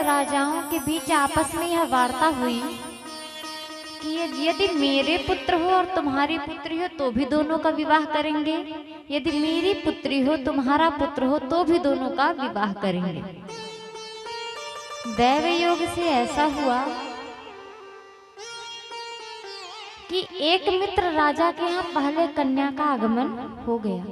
राजाओं के बीच आपस में यह वार्ता हुई कि यदि मेरे पुत्र हो और तुम्हारी पुत्री हो तो भी दोनों का विवाह करेंगे, यदि मेरी पुत्री हो तुम्हारा पुत्र हो तो भी दोनों का विवाह करेंगे। दैव योग से ऐसा हुआ कि एक मित्र राजा के यहाँ पहले कन्या का आगमन हो गया।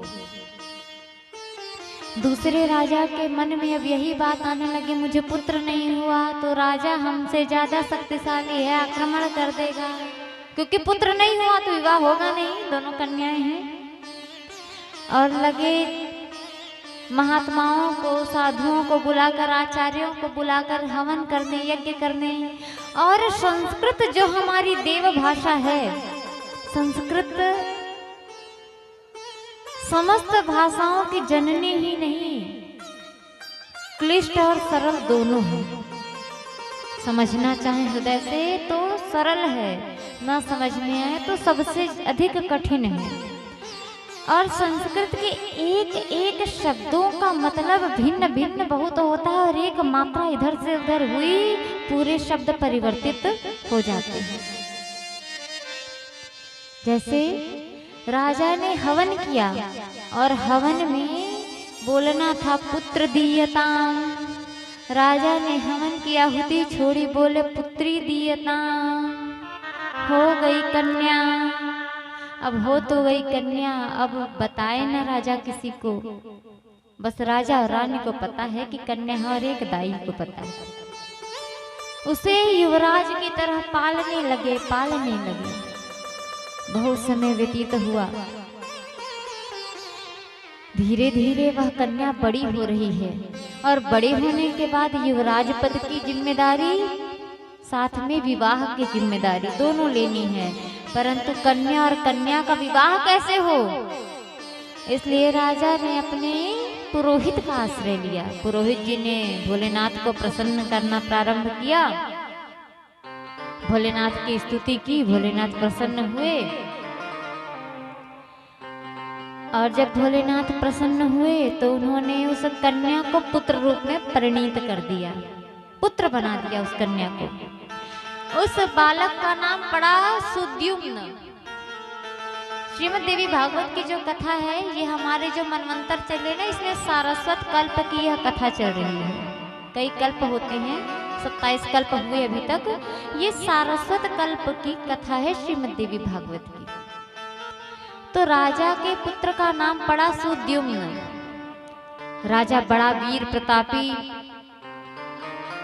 दूसरे राजा के मन में अब यही बात आने लगी, मुझे पुत्र नहीं हुआ तो राजा हमसे ज्यादा शक्तिशाली है, आक्रमण कर देगा, क्योंकि पुत्र नहीं हुआ तो विवाह होगा नहीं, दोनों कन्याएं हैं। और लगे महात्माओं को, साधुओं को बुलाकर, आचार्यों को बुलाकर हवन करने, यज्ञ करने। और संस्कृत जो हमारी देव भाषा है, संस्कृत समस्त भाषाओं की जननी ही नहीं, क्लिष्ट और सरल दोनों है। समझना चाहे हृदय से तो सरल है, ना समझ में आए तो सबसे अधिक कठिन है। और संस्कृत के एक एक शब्दों का मतलब भिन्न भिन्न बहुत होता है, और एक मात्रा इधर से उधर हुई पूरे शब्द परिवर्तित हो जाते हैं। जैसे राजा ने हवन किया और हवन में बोलना था पुत्र दीयताम, राजा ने हवन की आहुति छोड़ी, बोले पुत्री दीयताम, हो गई कन्या। अब हो तो गई कन्या, अब बताए ना राजा किसी को, बस राजा और रानी को पता है कि कन्या है और एक दाई को पता है। उसे युवराज की तरह पालने लगे। बहुत समय व्यतीत हुआ, धीरे धीरे वह कन्या बड़ी हो रही है, और बड़े होने के बाद युवराज पद की जिम्मेदारी साथ में विवाह की जिम्मेदारी दोनों लेनी है। परंतु कन्या और कन्या का विवाह कैसे हो, इसलिए राजा ने अपने पुरोहित का आश्रय लिया। पुरोहित जी ने भोलेनाथ को प्रसन्न करना प्रारंभ किया, भोलेनाथ की स्तुति की, भोलेनाथ प्रसन्न हुए। और जब भोलेनाथ प्रसन्न हुए तो उन्होंने उस कन्या को पुत्र रूप में परिणीत कर दिया, पुत्र बना दिया उस कन्या को। उस बालक का नाम पड़ा सुद्युम्न। श्रीमद् देवी भागवत की जो कथा है, ये हमारे जो मनवंतर चले ना, इसमें सारस्वत कल्प की यह कथा चल रही है। कई कल्प होते हैं, 27 कल्प हुए अभी तक। ये सारस्वत कल्प की कथा है श्रीमद् देवी भागवत की। तो राजा के पुत्र का नाम पड़ा सुद्युम्न। राजा बड़ा वीर प्रतापी,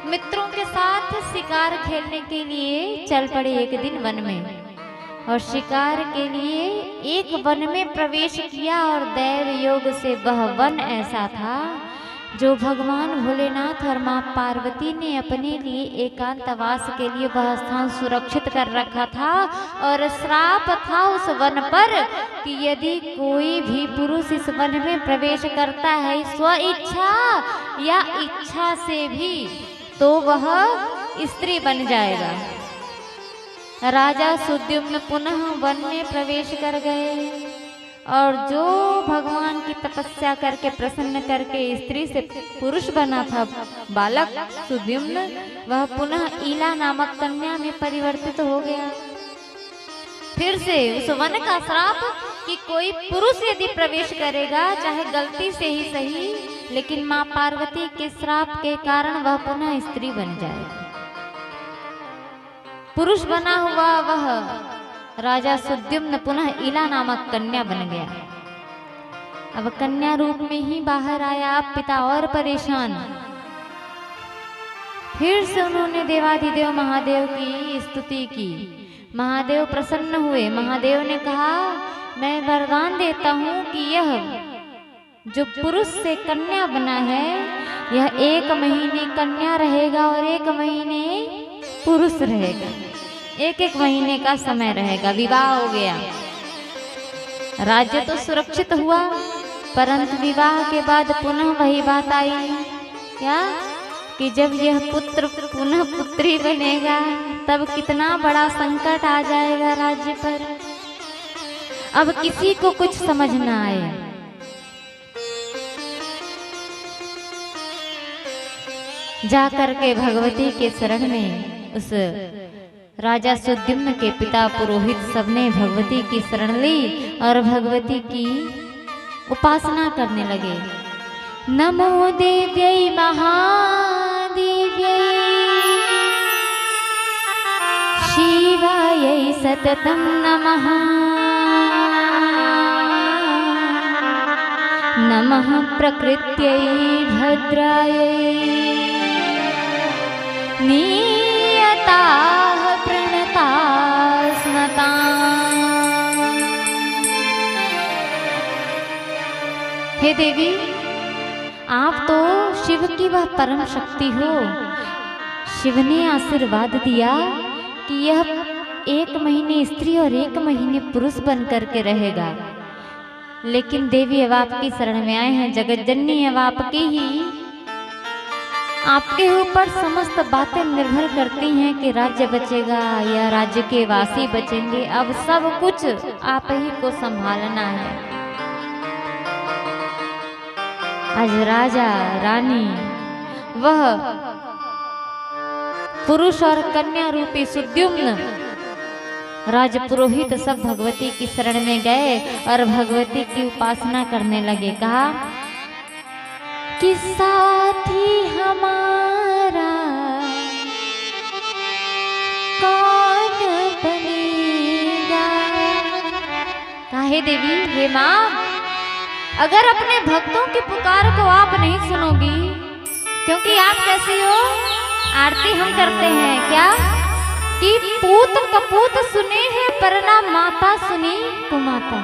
मित्रों के साथ शिकार खेलने के लिए चल पड़े एक दिन वन में, और शिकार के लिए एक वन में प्रवेश किया। और दैव योग से वह वन ऐसा था जो भगवान भोलेनाथ और मां पार्वती ने अपने लिए एकांतवास के लिए वह स्थान सुरक्षित कर रखा था। और श्राप था उस वन पर कि यदि कोई भी पुरुष इस वन में प्रवेश करता है स्व इच्छा या इच्छा से भी, तो वह स्त्री बन जाएगा। राजा सुद्युम्न पुनः वन में प्रवेश कर गए, और जो भगवान की तपस्या करके प्रसन्न करके स्त्री से पुरुष बना था बालक सुद्युम्न, वह पुनः ईला नामक कन्या में परिवर्तित हो गया। फिर से उस वन का श्राप कि कोई पुरुष यदि प्रवेश करेगा, चाहे गलती से ही सही, लेकिन मां पार्वती के श्राप के कारण वह पुनः स्त्री बन जाएगा। पुरुष बना हुआ वह राजा सुद्युम्न पुनः ईला नामक कन्या बन गया। अब कन्या रूप में ही बाहर आया। अब पिता और परेशान। फिर से उन्होंने देवाधिदेव महादेव की स्तुति की। महादेव प्रसन्न हुए। महादेव ने कहा, मैं वरदान देता हूँ कि यह जो पुरुष से कन्या बना है, यह 1 महीने कन्या रहेगा और 1 महीने पुरुष रहेगा। 1-1 महीने का समय रहेगा। विवाह हो गया। राज्य तो सुरक्षित हुआ, परंतु विवाह के बाद पुनः वही बात आई, क्या कि जब यह पुत्र पुनः पुत्री बनेगा तब कितना बड़ा संकट आ जाएगा राज्य पर। अब किसी को कुछ समझ ना आए। जा करके भगवती के शरण में उस राजा सुद्युम्न के पिता पुरोहित सबने भगवती की शरण ली और भगवती की उपासना करने लगे। नमो देव्यै महादेव्यै शिवायै सततं नमः। नमः प्रकृत्यै भद्रायै नियताः प्रणतास्मताम्। हे देवी, आप तो शिव की वह परम शक्ति हो। शिव ने आशीर्वाद दिया कि यह 1 महीने स्त्री और 1 महीने पुरुष बन करके रहेगा। लेकिन देवी अब आपकी शरण में आए हैं, जगत जननी अब आपके ऊपर समस्त बातें निर्भर करती हैं कि राज्य बचेगा या राज्य के वासी बचेंगे। अब सब कुछ आप ही को संभालना है। आज राजा रानी वह पुरुष और कन्या रूपी सुद्युम्न राजपुरोहित सब भगवती की शरण में गए और भगवती की उपासना करने लगे। कहा कि साथी हमारा कौन बनेगा। काहे देवी, हे माँ, अगर अपने भक्तों की पुकार को आप नहीं सुनोगी, क्योंकि आप कैसी हो, आरती हम करते हैं क्या कि पूत कपूत सुने हैं पर ना माता सुनी कुमाता।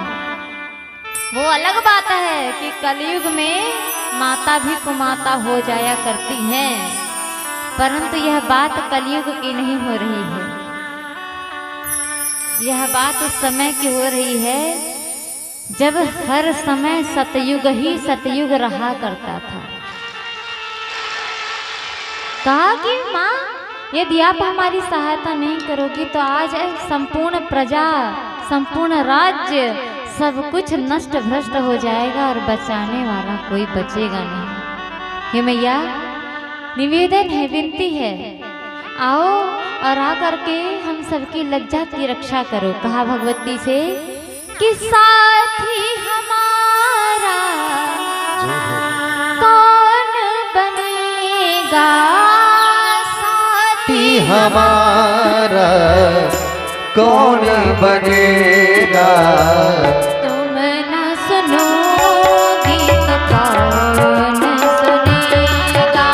वो अलग बात है कि कलयुग में माता भी कुमाता हो जाया करती हैं, परंतु यह बात कलयुग की नहीं हो रही है। यह बात उस समय की हो रही है जब हर समय सतयुग ही सतयुग रहा करता था। कहा कि माँ, यदि आप हमारी सहायता नहीं करोगी तो आज संपूर्ण प्रजा, संपूर्ण राज्य, सब कुछ नष्ट भ्रष्ट हो जाएगा और बचाने वाला कोई बचेगा नहीं। हे मैया, निवेदन है, विनती है, आओ और आकर के हम सबकी लज्जा की रक्षा करो। कहा भगवती से कि साथी हमारा कौन बनेगा। साथी हमारा कौन बनेगा। तुम न सुनोगी तो कौन सुनेगा।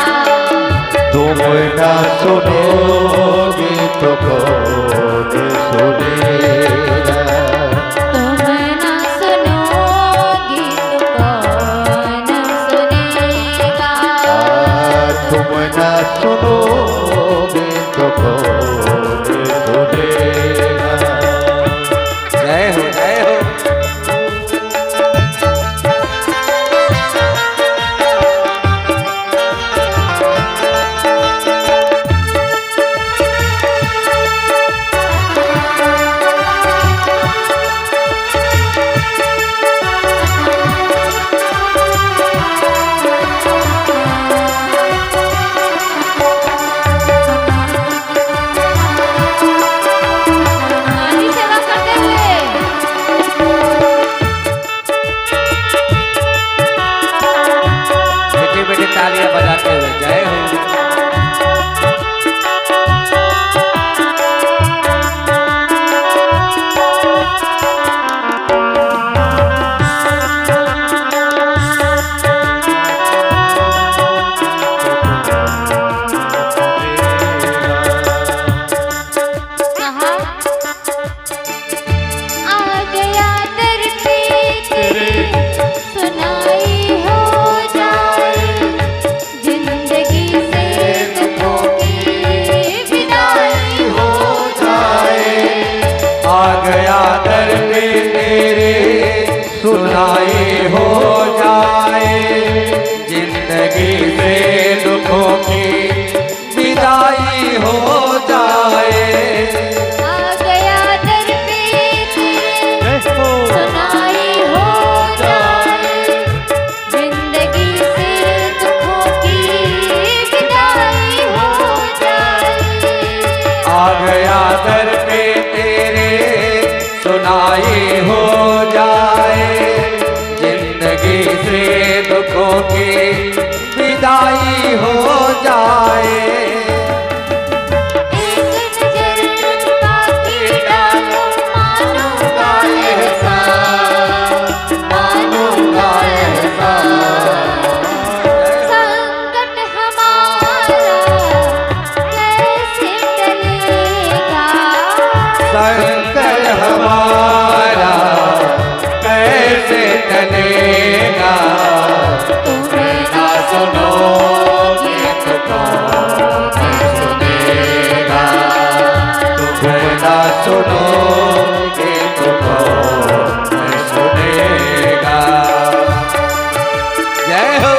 तुम न सुनोगी तो कौन सुनेगा। तुम न सुनोगी तो कौन सुनेगा। तुम न सुनोगी तो कौन सुनेगा। जय हो, जय हो। सुनोगे तो कौन सुनेगा। जय हो।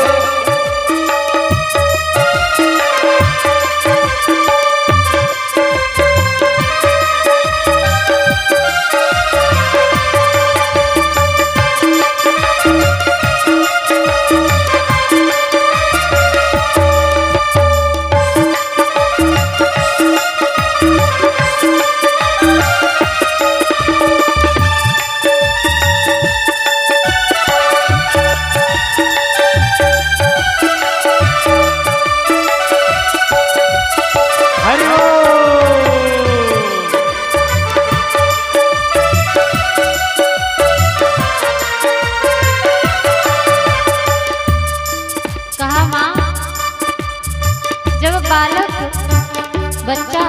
बच्चा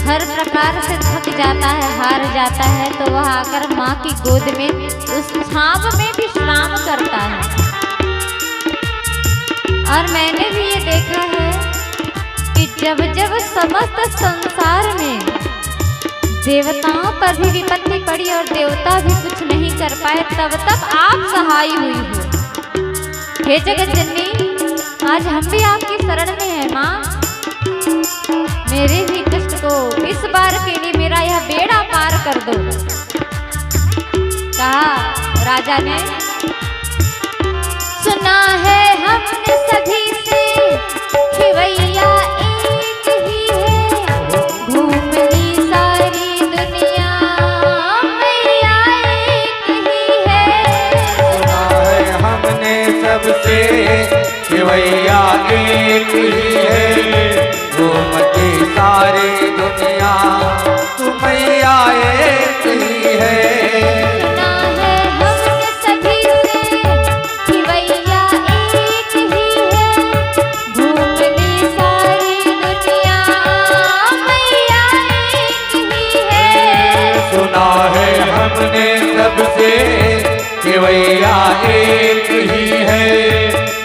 हर प्रकार से थक जाता है, हार जाता है, तो वह आकर माँ की गोद में उस छांव में विश्राम करता है। और मैंने भी ये देखा है कि जब जब समस्त संसार में देवताओं पर भी विपत्ति पड़ी और देवता भी कुछ नहीं कर पाए, तब तब आप सहाय हुई हो। हे जगत जननी, आज हम भी आपकी शरण में हैं माँ। मेरे भी कष्ट को इस बार के लिए मेरा यह बेड़ा पार कर दो। कहा राजा ने, सुना है हमने सभी से खिवैया एक ही है, घूम ली सारी दुनिया मैया एक ही है। सुना है हमने सबसे खिवैया एक ही है, घूमती सारी दुनिया मैया एक ही है। सुना है हमने सभी से खिवैया एक ही है, घूम ली सारी दुनिया मैया एक ही है। सुना है हमने सबसे खिवैया एक ही है,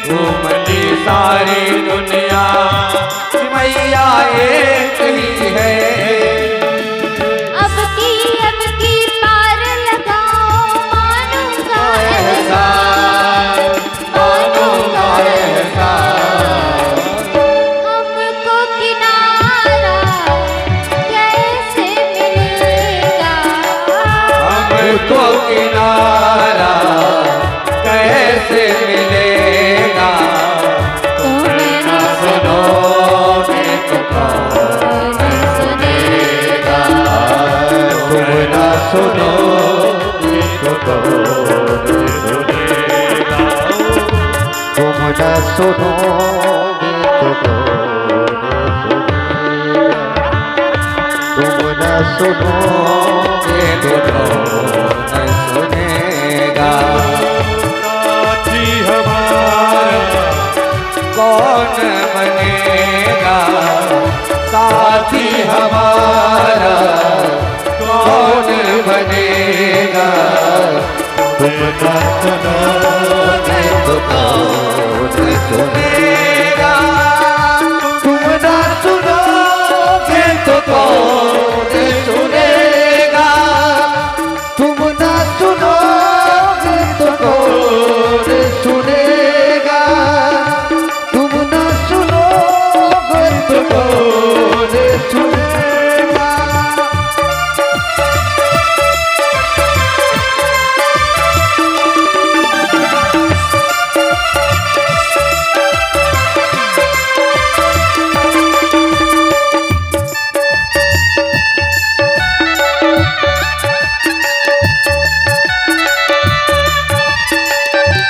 घूमती सारी दुनिया मैया एक ही है। अब की पार लगाओ, मानूंगा एहसान, मानूंगा एहसान। हमको किनारा कैसे मिलेगा, हमको किनारा कैसे मिलेगा। तुम न सुनोगे तो कौन सुनेगा, तुम न सुनोगे तो कौन सुनेगा, तुम न सुनोगे तो कौन सुनेगा, तुम न सुनोगे तो कौन सुनेगा। साथी हमारा कौन बनेगा, साथी हमारा कौन बनेगा। तुम न सुनोगे तो कौन सुनेगा, तुम न सुनोगे तो कौन सुनेगा, तुम न सुनोगे तो कौन सुनेगा, तुम न सुनोगे तो कौन सुनेगा।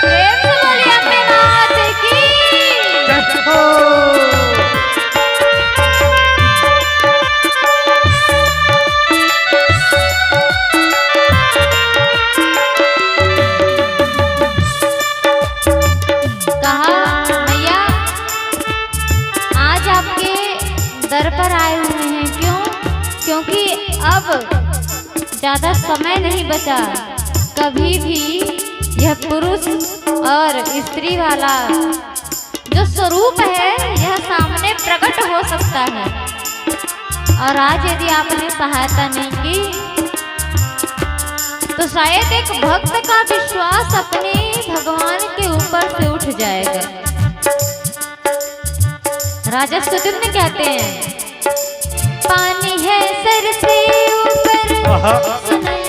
प्रेम से बोलिए अपने नाथ की। कहा मैया, आज आपके दर पर आए हुए हैं। क्यों? क्योंकि अब ज्यादा समय नहीं बचा। कभी भी यह पुरुष और स्त्री वाला जो स्वरूप है, यह सामने प्रकट हो सकता है। और आज यदि आपने सहायता नहीं की तो शायद एक भक्त का विश्वास अपने भगवान के ऊपर से उठ जाएगा। राजा सुद्युम्न कहते हैं, पानी है सर से ऊपर सुनवट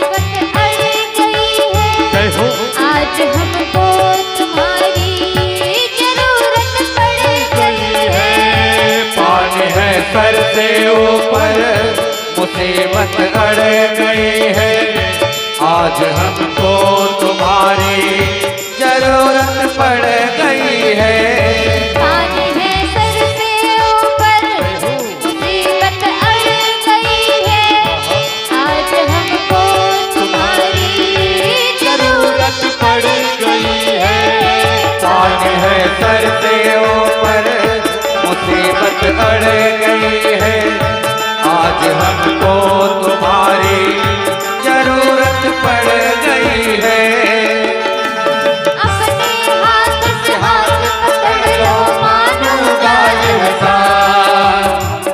अड़ गई है, आज हमको तुम्हारी जरूरत पड़ गई है। पानी है सर से ऊपर मुसीबत अड़ गई है, आज हमको तुम्हारी जरूरत पड़ गई है। पानी है सर से ऊपर मुसीबत अड़ गई है, आज हमको तुम्हारी जरूरत पड़ गई है। पानी है सर से ऊपर मुसीबत अड़ गई है, आज हमको तुम्हारी जरूरत पड़ गई है। अपने हाथ से हाथ पकड़ लो, मानूंगा एहसान,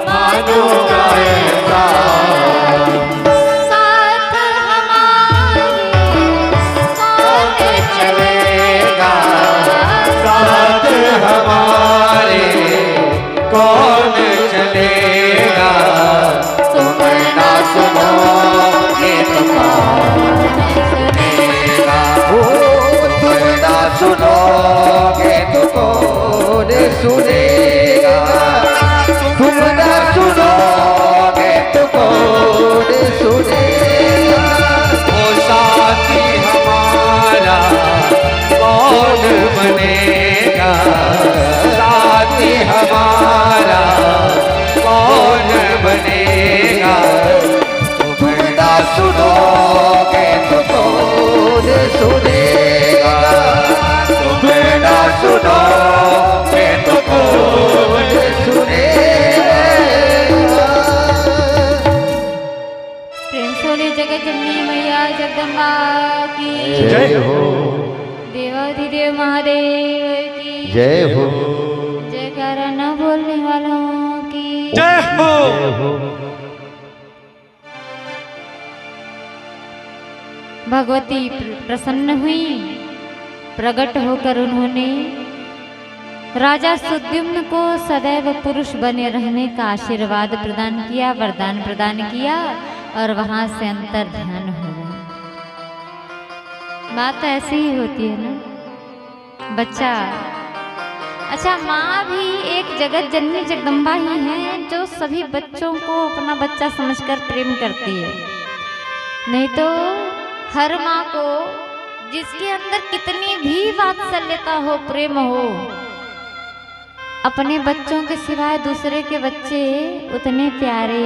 मानूंगा एहसान। साथ हमारे कौन चलेगा, साथ हमारे कौन चलेगा, तुम ना सुनोगे तो कौन सुनेगा, तुम ना सुनोगे तो कौन सुनेगा, तुम ना सुनोगे तो कौन सुनेगा। वो साथी हमारा कौन बनेगा, साथी हमारा कौन बनेगा, तुम ना सुनोगे तो कौन सुनेगा, तुम ना सुनोगे तो कौन सुनेगा। प्रेम सोने जगत जननी मैया जगदम्बा की जय हो, देवाधिदेव महादेव की जय हो, जयकारा न बोलने वालों की जय हो। भगवती प्रसन्न हुई, प्रकट होकर उन्होंने राजा सुद्युम्न को सदैव पुरुष बने रहने का आशीर्वाद प्रदान किया, वरदान प्रदान किया और वहां से अंतर ध्यान हो गया। बात ऐसी ही होती है ना, बच्चा अच्छा, माँ भी एक जगत जननी जगदम्बा ही है जो सभी बच्चों को अपना बच्चा समझकर प्रेम करती है। नहीं तो हर माँ को जिसके अंदर कितनी भी वात्सल्यता हो, प्रेम हो, अपने बच्चों के सिवाय दूसरे के बच्चे उतने प्यारे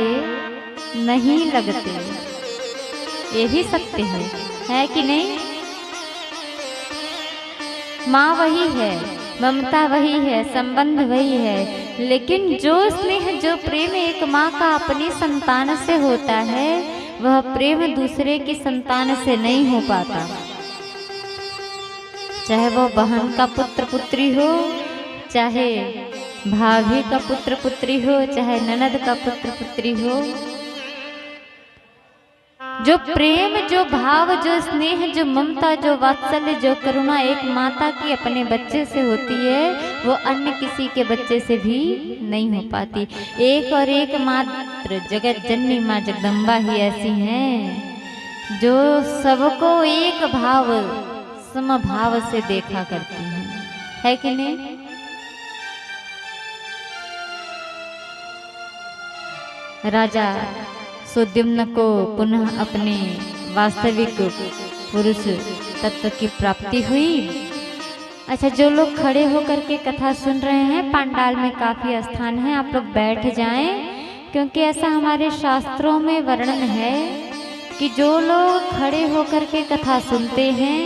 नहीं लगते। ये भी सत्य है कि नहीं? माँ वही है, ममता वही है, संबंध वही है, लेकिन जो स्नेह जो प्रेम एक माँ का अपनी संतान से होता है वह प्रेम दूसरे की संतान से नहीं हो पाता। चाहे वो बहन का पुत्र पुत्री हो, चाहे भाभी का पुत्र पुत्री हो, चाहे ननद का पुत्र पुत्री हो, जो प्रेम, जो भाव, जो स्नेह, जो ममता, जो वात्सल्य, जो करुणा एक माता की अपने बच्चे से होती है वो अन्य किसी के बच्चे से भी नहीं हो पाती। एक और एक मात्र जगत जननी माँ जगदम्बा ही ऐसी हैं जो सबको एक भाव समभाव से देखा करती हैं, है कि नहीं? राजा सुद्युम्न को पुनः अपने वास्तविक पुरुष तत्व की प्राप्ति हुई। अच्छा, जो लोग खड़े होकर के कथा सुन रहे हैं, पंडाल में काफी स्थान है, आप लोग बैठ जाएं, क्योंकि ऐसा हमारे शास्त्रों में वर्णन है कि जो लोग खड़े होकर के कथा सुनते हैं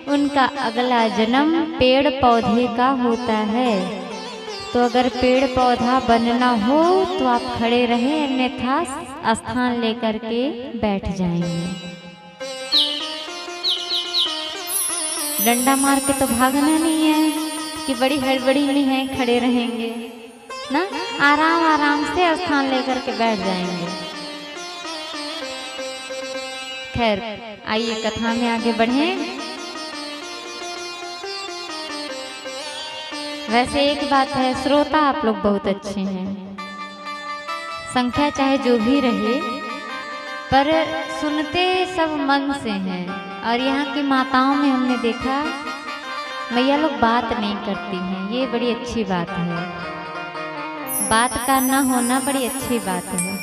उनका अगला जन्म पेड़ पौधे का होता है। तो अगर पेड़ पौधा बनना हो तो आप खड़े रहे, अन्यथा स्थान लेकर के बैठ जाएंगे। डंडा मार के तो भागना नहीं है कि बड़ी हड़बड़ी में है खड़े रहेंगे, ना आराम आराम से स्थान लेकर के बैठ जाएंगे। खैर आइए कथा में आगे बढ़ें। वैसे एक बात है, श्रोता आप लोग बहुत अच्छे हैं, संख्या चाहे जो भी रहे पर सुनते सब मन से हैं। और यहाँ की माताओं में हमने देखा मैया लोग बात नहीं करती हैं, ये बड़ी अच्छी बात है। बात का न होना बड़ी अच्छी बात है।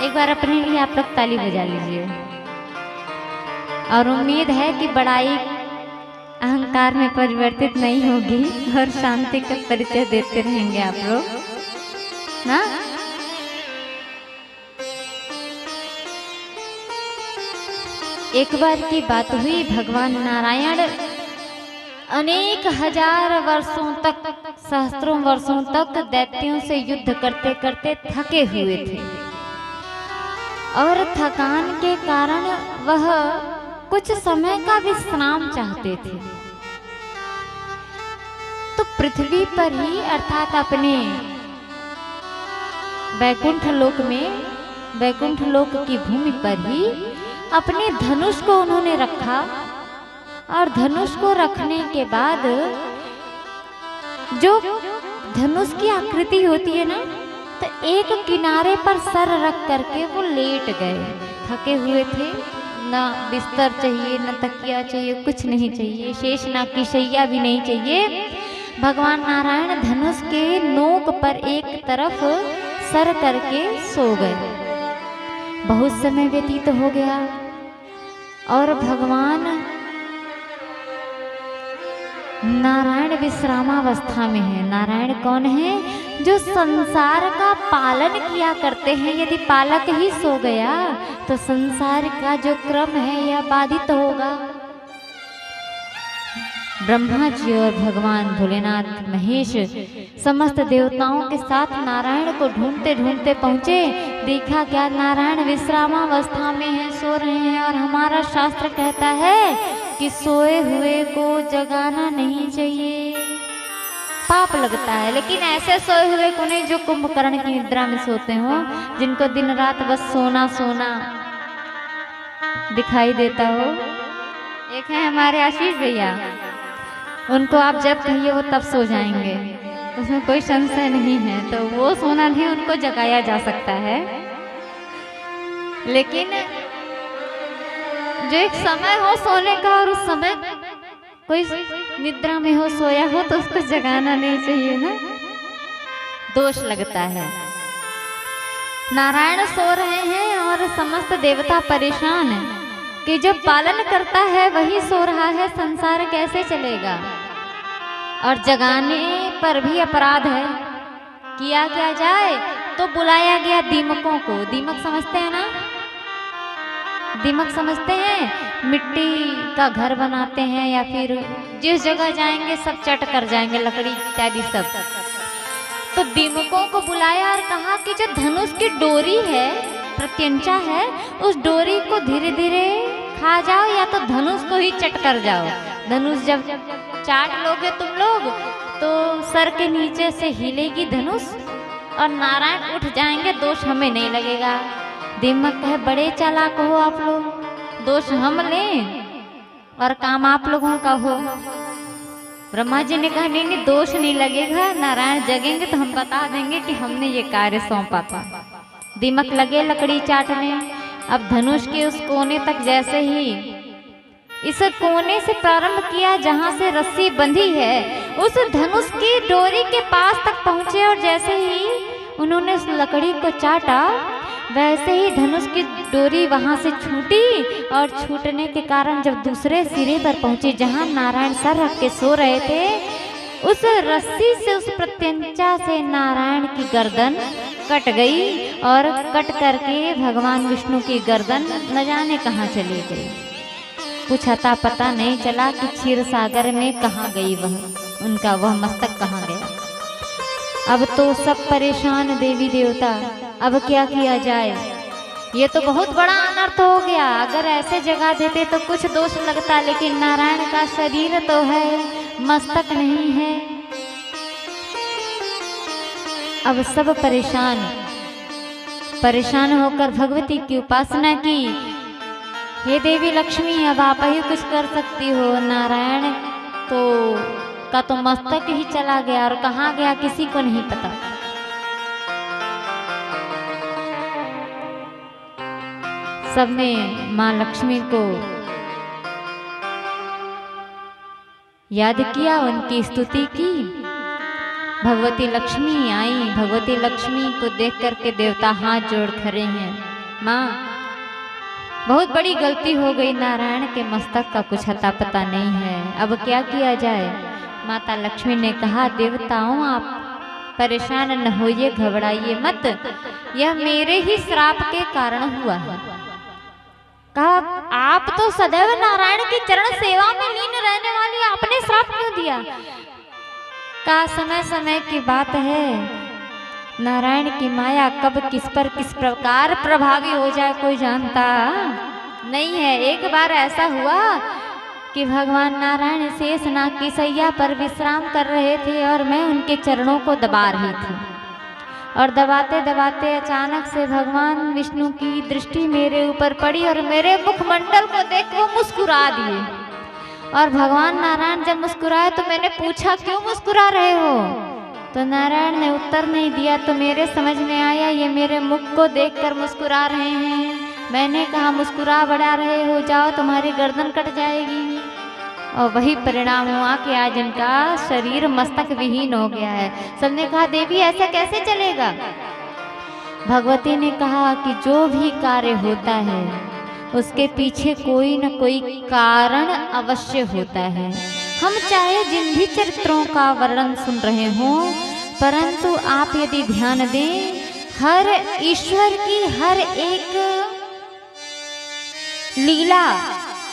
एक बार अपने लिए आप लोग ताली बजा लीजिए। और उम्मीद है कि बड़ाई अहंकार में परिवर्तित नहीं होगी और शांति का परिचय देते रहेंगे आप लोग ना। एक बार की बात हुई, भगवान नारायण अनेक हजार वर्षों तक, सहस्त्रों वर्षों तक दैत्यों से युद्ध करते करते थके हुए थे और थकान के कारण वह कुछ समय का विश्राम चाहते थे। तो पृथ्वी पर ही अर्थात अपने वैकुंठ लोक में, वैकुंठ लोक की भूमि पर ही अपने धनुष को उन्होंने रखा। और धनुष को रखने के बाद जो धनुष की आकृति होती है ना, तो एक किनारे पर सर रख करके वो लेट गए। थके हुए थे, ना बिस्तर चाहिए, ना तकिया चाहिए, कुछ नहीं चाहिए, शेष ना की शैया भी नहीं चाहिए। भगवान नारायण धनुष के नोक पर एक तरफ सर करके सो गए। बहुत समय व्यतीत हो गया और भगवान नारायण विश्रामावस्था में है। नारायण कौन है? जो संसार का पालन किया करते हैं। यदि पालक ही सो गया तो संसार का जो क्रम है यह बाधित होगा। ब्रह्मा जी और भगवान भोलेनाथ महेश समस्त देवताओं के साथ नारायण को ढूंढते ढूंढते पहुँचे। देखा क्या, नारायण विश्रामावस्था में है, सो रहे हैं। और हमारा शास्त्र कहता है कि सोए हुए को जगाना नहीं चाहिए, पाप लगता है। लेकिन ऐसे सोए हुए को नहीं जो कुंभकर्ण की निद्रा में सोते हो, जिनको दिन रात बस सोना सोना दिखाई देता हो। एक है हमारे आशीष भैया, उनको आप जब कहिए वो तब सो जाएंगे, उसमें कोई संशय नहीं है। तो वो सोना भी उनको जगाया जा सकता है। लेकिन जो एक समय हो सोने का और उस समय कोई निद्रा में हो, सोया हो, तो उसको जगाना नहीं चाहिए ना, दोष लगता है। नारायण सो रहे हैं और समस्त देवता परेशान है कि जब पालन करता है वही सो रहा है, संसार कैसे चलेगा। और जगाने पर भी अपराध है। किया क्या जाए, तो बुलाया गया दीमकों को। दीमक समझते हैं ना? दीमक समझते हैं, मिट्टी का घर बनाते हैं या फिर जिस जगह जाएंगे सब चट कर जाएंगे, लकड़ी इत्यादि सब। तो दीमकों को बुलाया और कहा कि जो धनुष की डोरी है, प्रत्यंचा है, उस डोरी को धीरे धीरे खा जाओ या तो धनुष को ही चट कर जाओ। धनुष जब चाट लोगे तुम लोग तो सर के नीचे से हिलेगी धनुष और नारायण उठ जाएंगे, दोष हमें नहीं लगेगा। दीमक कहे बड़े चालाक हो आप लोग, दोष हम लें और काम आप लोगों का हो। ब्रह्मा जी ने कहा नहीं नहीं, दोष नहीं लगेगा, नारायण जगेंगे तो हम बता देंगे कि हमने ये कार्य सौंपा था। दीमक लगे लकड़ी चाटने। अब धनुष के उस कोने तक जैसे ही इस कोने से प्रारंभ किया जहां से रस्सी बंधी है, उस धनुष की डोरी के पास तक पहुंचे और जैसे ही उन्होंने उस लकड़ी को चाटा, वैसे ही धनुष की डोरी वहां से छूटी। और छूटने के कारण जब दूसरे सिरे पर पहुंचे जहां नारायण सर रख के सो रहे थे, उस रस्सी से, उस प्रत्यंचा से नारायण की गर्दन कट गई और कट करके भगवान विष्णु की गर्दन न जाने कहाँ चली गई। कुछ अता पता नहीं चला कि क्षीर सागर में कहाँ गई उनका वह मस्तक कहाँ गया। अब तो सब परेशान देवी देवता, अब क्या किया जाए। ये तो बहुत बड़ा अनर्थ हो गया। अगर ऐसे जगा देते तो कुछ दोष लगता, लेकिन नारायण का शरीर तो है, मस्तक नहीं है। अब सब परेशान होकर भगवती की उपासना की। हे देवी लक्ष्मी, अब आप ही कुछ कर सकती हो। नारायण तो मस्तक ही चला गया और कहाँ गया किसी को नहीं पता। सबने माँ लक्ष्मी को याद किया, उनकी स्तुति की। भगवती लक्ष्मी आई। भगवती लक्ष्मी को देख करके देवता हाथ जोड़ खड़े हैं। माँ, बहुत बड़ी गलती हो गई, नारायण के मस्तक का कुछ अता पता नहीं है, अब क्या किया जाए। माता लक्ष्मी ने कहा, देवताओं आप परेशान न होइए, घबराइए मत, यह मेरे ही श्राप के कारण हुआ है। कहा, आप तो सदैव नारायण की चरण सेवा में लीन रहने वाली, आपने श्राप क्यों दिया। कहा, समय समय की बात है, नारायण की माया कब किस पर किस प्रकार प्रभावी हो जाए कोई जानता नहीं है। एक बार ऐसा हुआ कि भगवान नारायण शेषनाग की सैया पर विश्राम कर रहे थे और मैं उनके चरणों को दबा रही थी, और दबाते दबाते अचानक से भगवान विष्णु की दृष्टि मेरे ऊपर पड़ी और मेरे मुखमंडल को देख वो मुस्कुरा दिए। और भगवान नारायण जब मुस्कुराए तो मैंने पूछा, क्यों मुस्कुरा रहे हो। तो नारायण ने उत्तर नहीं दिया। तो मेरे समझ में आया, ये मेरे मुख को देखकर मुस्कुरा रहे हैं। मैंने कहा, मुस्कुरा बढ़ा रहे हो, जाओ तुम्हारी गर्दन कट जाएगी। और वही परिणाम हुआ कि आज इनका शरीर मस्तक विहीन हो गया है। सबने कहा, देवी ऐसा कैसे चलेगा। भगवती ने कहा कि जो भी कार्य होता है उसके पीछे कोई न कोई कारण अवश्य होता है। हम चाहे जिन भी चरित्रों का वर्णन सुन रहे हों, परंतु आप यदि ध्यान दें, हर ईश्वर की हर एक लीला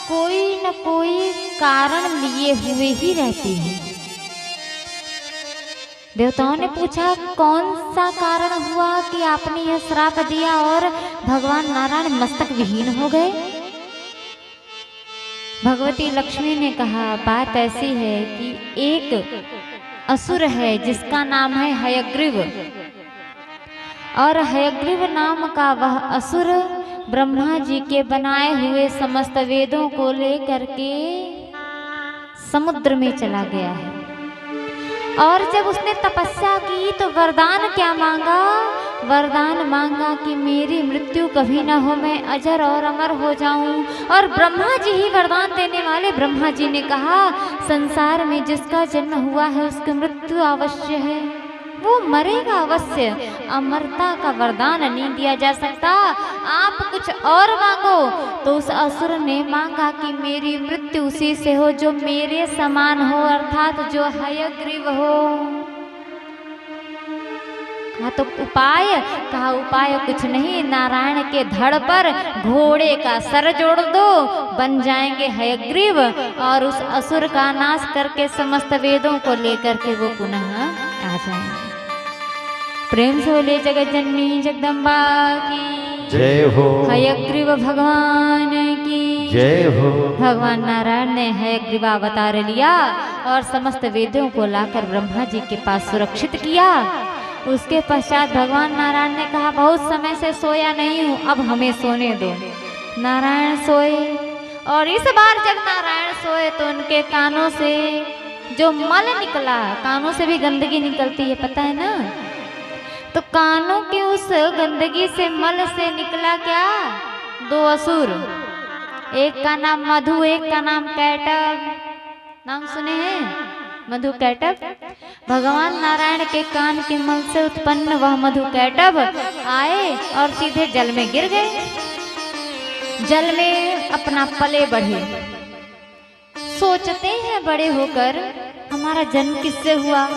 कोई न कोई कारण लिए हुए ही रहती है। देवताओं ने पूछा, कौन सा कारण हुआ कि आपने यह श्राप दिया और भगवान नारायण मस्तक विहीन हो गए। भगवती लक्ष्मी ने कहा, बात ऐसी है कि एक असुर है जिसका नाम है हयग्रीव, और हयग्रीव नाम का वह असुर ब्रह्मा जी के बनाए हुए समस्त वेदों को लेकर के समुद्र में चला गया है। और जब उसने तपस्या की तो वरदान क्या मांगा। वरदान मांगा कि मेरी मृत्यु कभी ना हो, मैं अजर और अमर हो जाऊं। और ब्रह्मा जी ही वरदान देने वाले। ब्रह्मा जी ने कहा, संसार में जिसका जन्म हुआ है उसकी मृत्यु अवश्य है, वो मरेगा अवश्य। अमरता का वरदान नहीं दिया जा सकता, आप कुछ और मांगो। तो उस असुर ने मांगा कि मेरी मृत्यु उसी से हो जो मेरे समान हो, अर्थात जो हयग्रीव हो। कहा, तो उपाय। कहा, उपाय कुछ नहीं, नारायण के धड़ पर घोड़े का सर जोड़ दो, बन जाएंगे हयग्रीव, और उस असुर का नाश करके समस्त वेदों को लेकर के वो पुनः आ जाएंगे। प्रेम से बोले जगत जननी जगदम्बा की जय हो, हयग्रीव भगवान की जय हो। भगवान नारायण ने हयग्रीव अवतार लिया और समस्त वेदों को लाकर ब्रह्मा जी के पास सुरक्षित किया। उसके पश्चात भगवान नारायण ने कहा, बहुत समय से सोया नहीं हूँ, अब हमें सोने दो। नारायण सोए, और इस बार जब नारायण सोए तो उनके कानों से जो मल निकला, कानों से भी गंदगी निकलती है, पता है ना। तो कानों के उस गंदगी से, मल से निकला क्या, दो असुर। एक का नाम मधु, एक का नाम कैटभ। नाम सुने हैं मधु कैटभ। भगवान नारायण के कान के मल से उत्पन्न वह मधु कैटभ आए और सीधे जल में गिर गए। जल में अपना पले बढ़े। सोचते हैं बड़े होकर, हमारा जन्म किससे हुआ,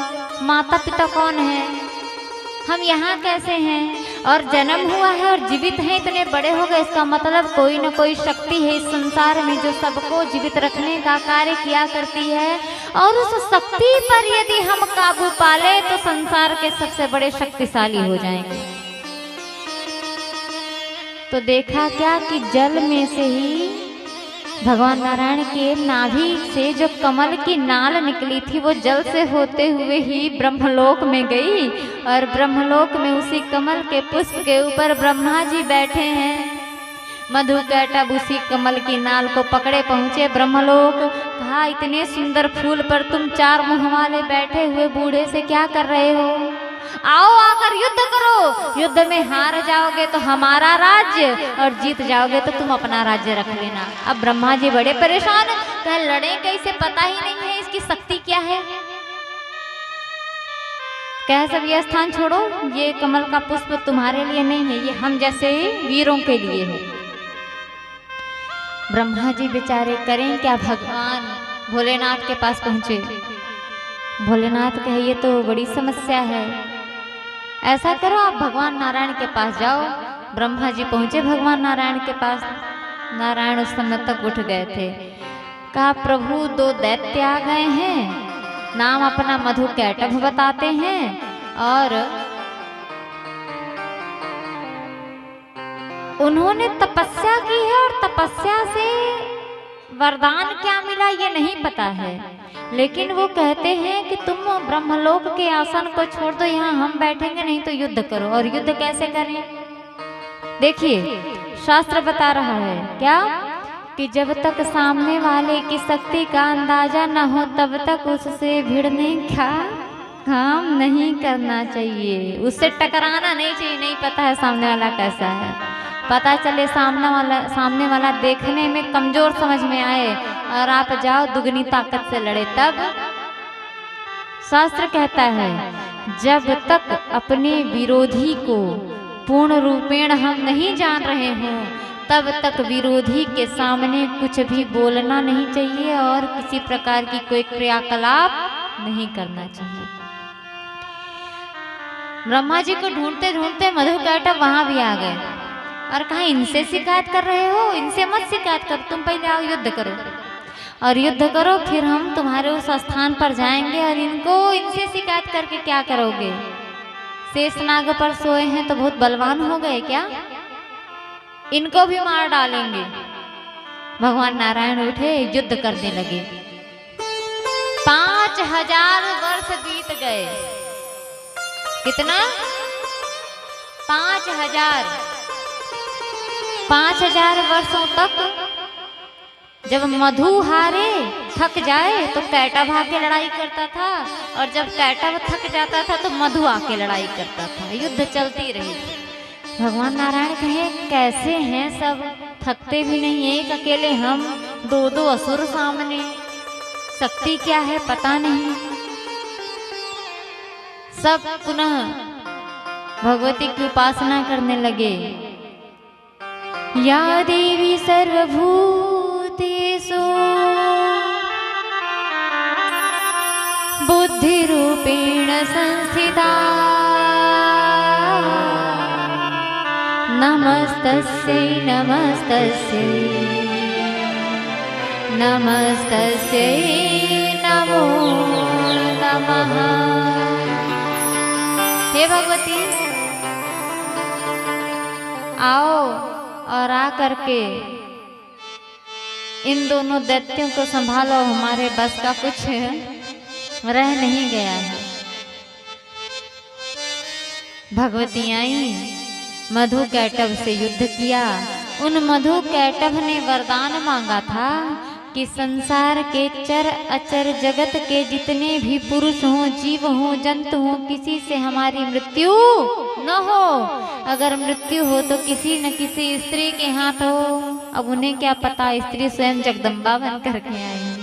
माता पिता कौन है, हम यहाँ कैसे हैं, और जन्म हुआ है और जीवित हैं, इतने बड़े हो गए, इसका मतलब कोई न कोई शक्ति है इस संसार में जो सबको जीवित रखने का कार्य किया करती है। और उस शक्ति पर यदि हम काबू पाले तो संसार के सबसे बड़े शक्तिशाली हो जाएंगे। तो देखा क्या कि जल में से ही भगवान नारायण के नाभि से जो कमल की नाल निकली थी वो जल से होते हुए ही ब्रह्मलोक में गई, और ब्रह्मलोक में उसी कमल के पुष्प के ऊपर ब्रह्मा जी बैठे हैं। मधु कैटभ उसी कमल की नाल को पकड़े पहुँचे ब्रह्मलोक। कहा, इतने सुंदर फूल पर तुम चार मुँह वाले बैठे हुए बूढ़े से क्या कर रहे हो? आओ, आकर युद्ध करो। युद्ध में हार जाओगे तो हमारा राज्य, और जीत जाओगे तो तुम अपना राज्य रख लेना। अब ब्रह्मा जी बड़े परेशान, कह लड़े कैसे, पता ही नहीं है इसकी शक्ति क्या है। कह, सब ये स्थान छोड़ो, ये कमल का पुष्प तुम्हारे लिए नहीं है, ये हम जैसे वीरों के लिए है। ब्रह्मा जी बेचारे करें क्या, भगवान भोलेनाथ के पास पहुंचे। भोलेनाथ कहे, ये तो बड़ी समस्या है, ऐसा करो आप भगवान नारायण के पास जाओ। ब्रह्मा जी पहुंचे भगवान नारायण के पास। नारायण उस समय तक उठ गए थे। कहा, प्रभु दो दैत्य आ गए हैं, नाम अपना मधु कैटभ बताते हैं, और उन्होंने तपस्या की है, और तपस्या से वरदान क्या मिला ये नहीं पता है, लेकिन वो कहते हैं कि तुम ब्रह्मलोक के आसन को छोड़ दो, यहाँ हम बैठेंगे, नहीं तो युद्ध करो। और युद्ध कैसे करें? देखिए, शास्त्र बता रहा है क्या, कि जब तक सामने वाले की शक्ति का अंदाजा न हो तब तक उससे भिड़ने का काम नहीं करना चाहिए, उससे टकराना नहीं चाहिए। नहीं पता है सामने वाला कैसा है, पता चले सामने वाला देखने में कमजोर समझ में आए और आप जाओ दुगनी ताकत से लड़े, तब शास्त्र कहता है जब तक अपने विरोधी को पूर्ण रूपेण हम नहीं जान रहे हों तब तक विरोधी के सामने कुछ भी बोलना नहीं चाहिए और किसी प्रकार की कोई क्रियाकलाप नहीं करना चाहिए। ब्रह्मा जी को ढूंढते ढूंढते मधु कैटभ वहां भी आ गए और कहा, इनसे शिकायत कर रहे हो, इनसे मत शिकायत करो, तुम पहले आओ युद्ध करो, और युद्ध करो फिर हम तुम्हारे उस स्थान पर जाएंगे। और इनसे शिकायत करके क्या करोगे? शेषनाग पर सोए हैं तो बहुत बलवान हो गए क्या? इनको भी मार डालेंगे। भगवान नारायण उठे, युद्ध करने लगे। 5000 वर्ष बीत गए। कितना? 5000 वर्षों तक जब मधु हारे थक जाए तो कैटभ आके लड़ाई करता था, और जब कैटभ थक जाता था तो मधु आके लड़ाई करता था। युद्ध चलती रही। भगवान नारायण कहे, कैसे हैं सब, थकते भी नहीं, एक अकेले हम, दो असुर सामने, शक्ति क्या है पता नहीं। सब पुनः भगवती की उपासना करने लगे। या देवी सर्वभूतेषु बुद्धि रूपेण संस्थिता नमस्तस्यै नमस्तस्यै नमस्तस्यै नमो नमः। हे भगवती, आओ और आ करके इन दोनों दैत्यों को संभालो, हमारे बस का कुछ रह नहीं गया है। भगवती आई, मधु कैटभ से युद्ध किया। उन मधु कैटभ ने वरदान मांगा था कि संसार के चर अचर जगत के जितने भी पुरुष हों, जीव हों, जंतु हों, किसी से हमारी मृत्यु न हो। अगर मृत्यु हो तो किसी न किसी स्त्री के हाथ हो। अब उन्हें क्या पता, स्त्री स्वयं जगदम्बा बन करके आई।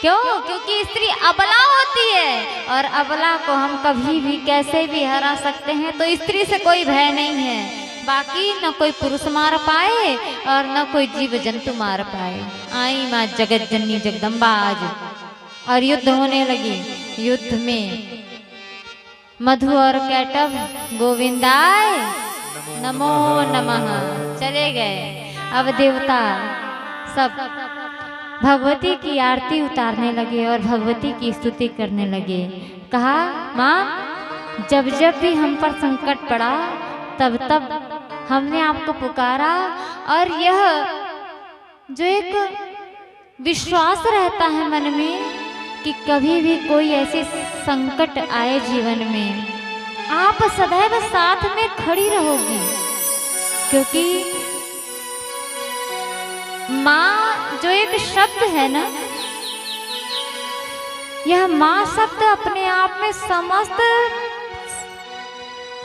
क्यों? क्योंकि स्त्री अबला होती है, और अबला को हम कभी भी कैसे भी हरा सकते हैं। तो स्त्री से कोई भय नहीं है। बाकी न कोई पुरुष मार पाए और न कोई जीव जंतु मार पाए। आई माँ जगत जननी जगदम्बा आज, और युद्ध होने लगी। युद्ध में मधु और कैटभ गोविंदाय नमो नमः चले गए। अब देवता सब भगवती की आरती उतारने लगे और भगवती की स्तुति करने लगे। कहा, माँ, जब जब भी हम पर संकट पड़ा तब तब हमने आपको पुकारा, और यह जो एक विश्वास रहता है मन में कि कभी भी कोई ऐसे संकट आए जीवन में, आप सदैव साथ में खड़ी रहोगी। क्योंकि माँ जो एक शब्द है ना, यह माँ शब्द अपने आप में समस्त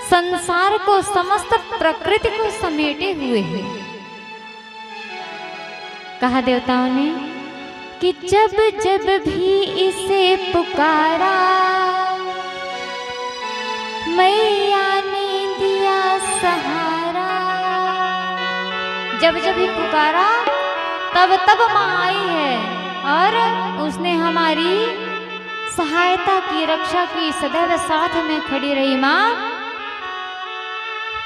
संसार को, समस्त प्रकृति को समेटे हुए है। कहा देवताओं ने कि जब जब भी इसे पुकारा, मैया ने दिया सहारा। जब जब भी पुकारा तब तब माँ आई है और उसने हमारी सहायता की, रक्षा की, सदैव साथ में खड़ी रही। माँ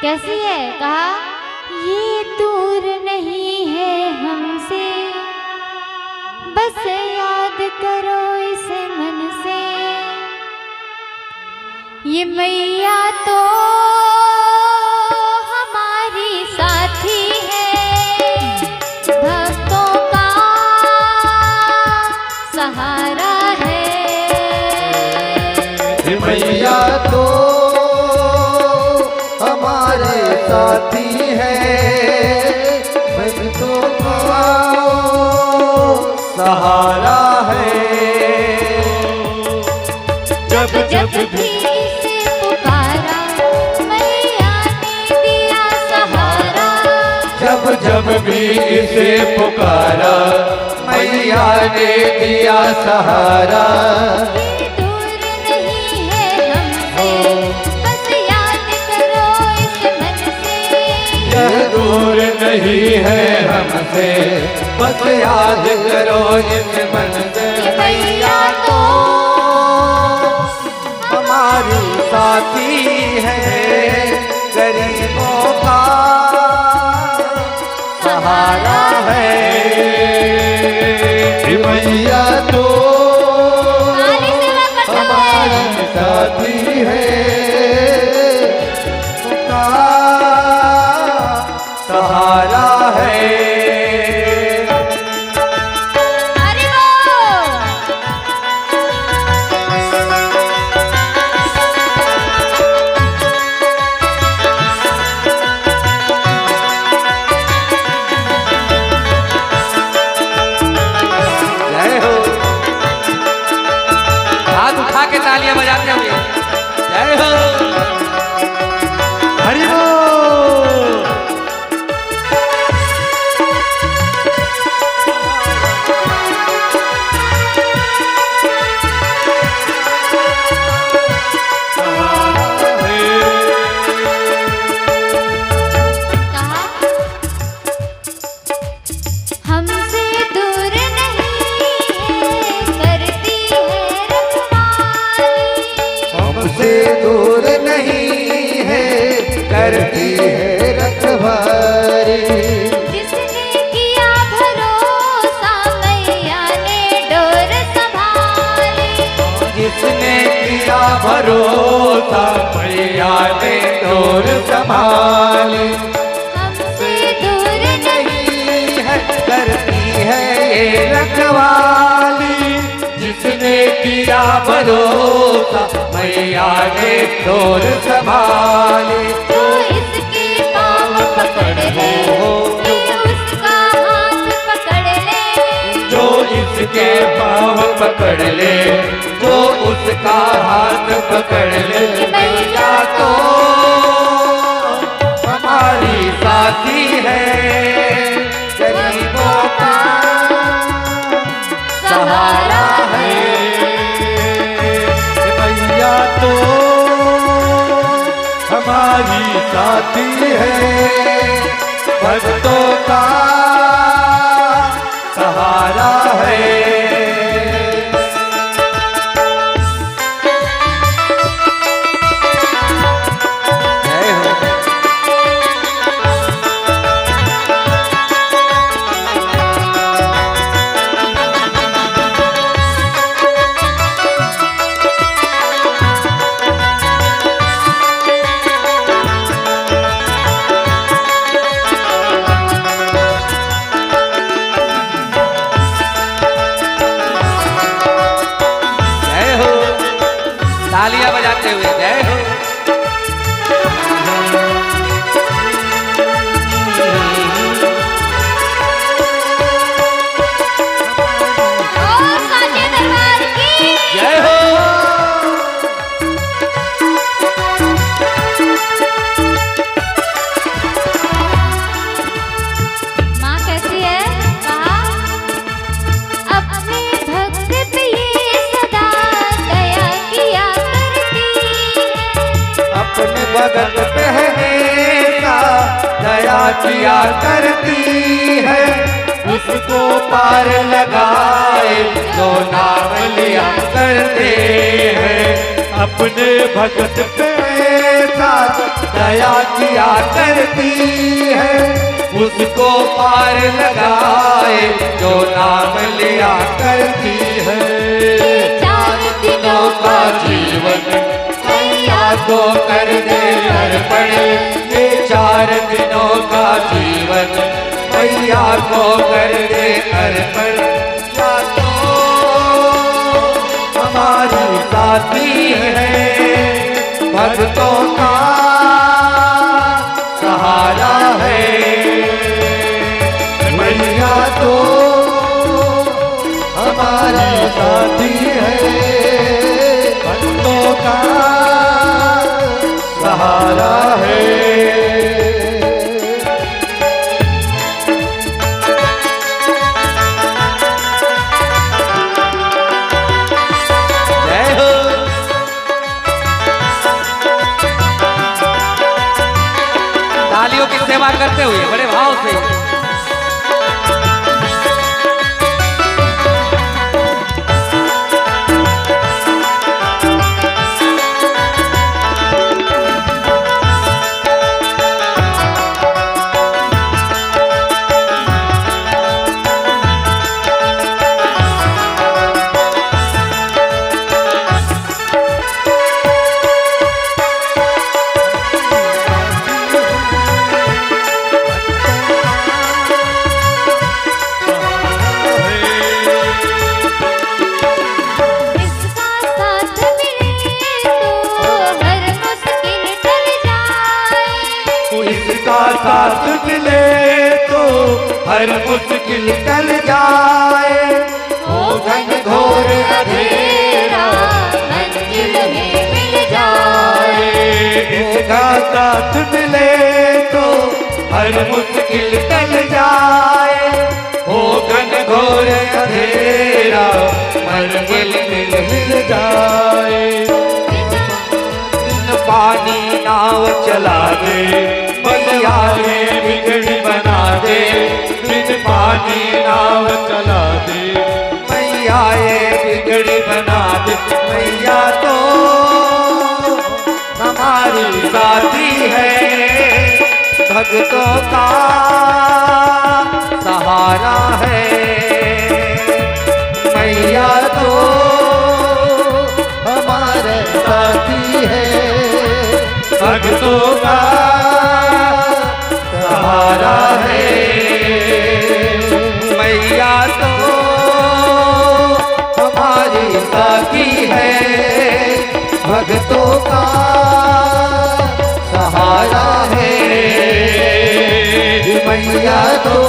कैसी है? कहा ये दूर नहीं है हमसे, बस याद करो इसे मन से। ये मैया तो हमारी साथी है, भक्तों का सहारा है। ये मैया तो हमारे साथी है, भक्तों का सहारा है। जब जब भी इसे पुकारा, मैया ने दिया सहारा। जब जब भी इसे पुकारा, मैया ने दिया सहारा। ये दूर नहीं है हमसे, बस याद करो इस मन से। यह दूर नहीं है हमसे, बस याद करो इस मन से। मैया तो हमारी साथी है, गरीबों का सहारा है। ये मैया तो हमारी साथी है, उसका सहारा है। अरे वो जय हो। हाथ उठा के तालियां बजाते हुए जय हो। हरि बोल। कहा हमसे दूर नहीं है, करती है रखवाली। हमसे दूर नहीं है, करती है रखवारी। जिसने किया भरोसा, मैया ने डोर संभाली। जिसने किया भरोसा, मैया ने डोर संभाली। हमसे दूर नहीं है, करती है ये रखवाली। जिसने किया भरोसा, मैया ने डोर संभाली। जो इसके पाँव पकड़ ले, ये उसका हाथ पकड़ ले। जो इसके पाँव पकड़ ले, जो उसका हाथ पकड़ ले। मैया तो हमारी साथी है, गरीबों का सहारा है। मैया तो हमारी साथी है, भक्तों का सहारा है। जय हो। भगत पे हमेशा दया किया करती है, उसको पार लगाए जो नाम लिया करते हैं। अपने भगत पे दया किया करती है, उसको पार लगाए जो नाम लिया करती है। 4 दिनों का जीवन मैया को कर दे अर्पण, ये 4 दिनों का जीवन मैया को कर दे अर्पण। या तो हमारी साथी है, भक्तों का सहारा है, मैया तो हमारा साथी है, भक्तों का सहारा है। जय हो। तालियों की सेवा करते हुए बड़े भाव से साथ मिले तो हर मुश्किल टल जाए, हो घन घोर अंधेरा मंजिल में मिल जाए। इसका साथ मिले तो हर मुश्किल टल जाए, हो घन घोर अंधेरा मंजिल में मिल जाए। पानी नाव चला दे, मैया ये बिगड़ी बना दे, बिन पानी नाव चला दे, मैया ये बिगड़ी बना दे। मैया तो हमारी साथी है, भक्तों का सहारा है, मैया तो हमारे साथी है, भक्तों का सहारा है। मैया तो हमारी साथी है, भक्तों का सहारा है। मैया तो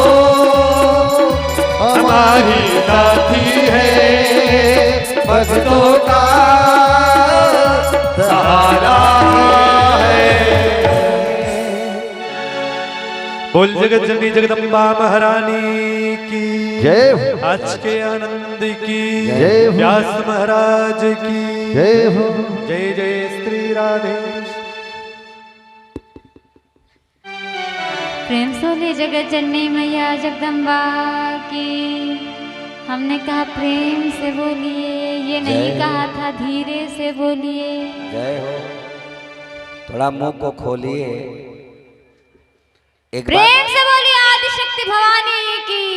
हमारी साथी है, भक्तों का सहारा है। बोल जगत जननी जगदम्बा महारानी की जय हो। आज के आनंद की जय हो। व्यास महाराज की जय हो। जय जय श्री राधे। प्रेम से बोलिए जगत जननी मैया जगदम्बा की। हमने कहा प्रेम से बोलिए, ये नहीं जय हो। कहा था धीरे से बोलिए। जय हो। थोड़ा मुंह को खोलिए। एक प्रेम से बोलिए आदिशक्ति भवानी की।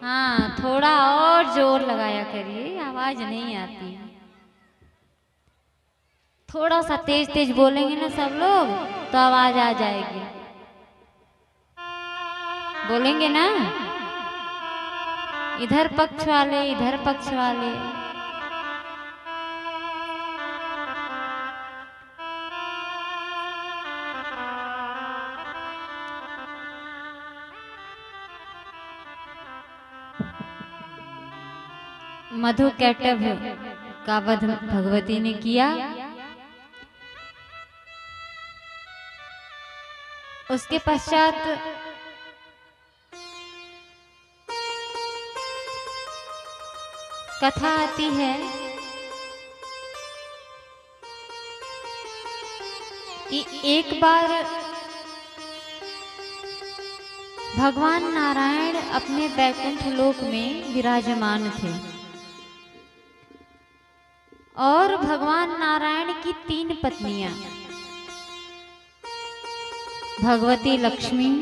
हाँ, थोड़ा और जोर लगाया करिए, आवाज नहीं आती। थोड़ा सा तेज तेज बोलेंगे ना सब लोग तो आवाज आ जाएगी। बोलेंगे ना, इधर पक्ष वाले, इधर पक्ष वाले। मधु कैटभ का वध भगवती ने किया। उसके पश्चात कथा आती है कि एक बार भगवान नारायण अपने वैकुंठ लोक में विराजमान थे और भगवान नारायण की 3 पत्नियां, भगवती लक्ष्मी,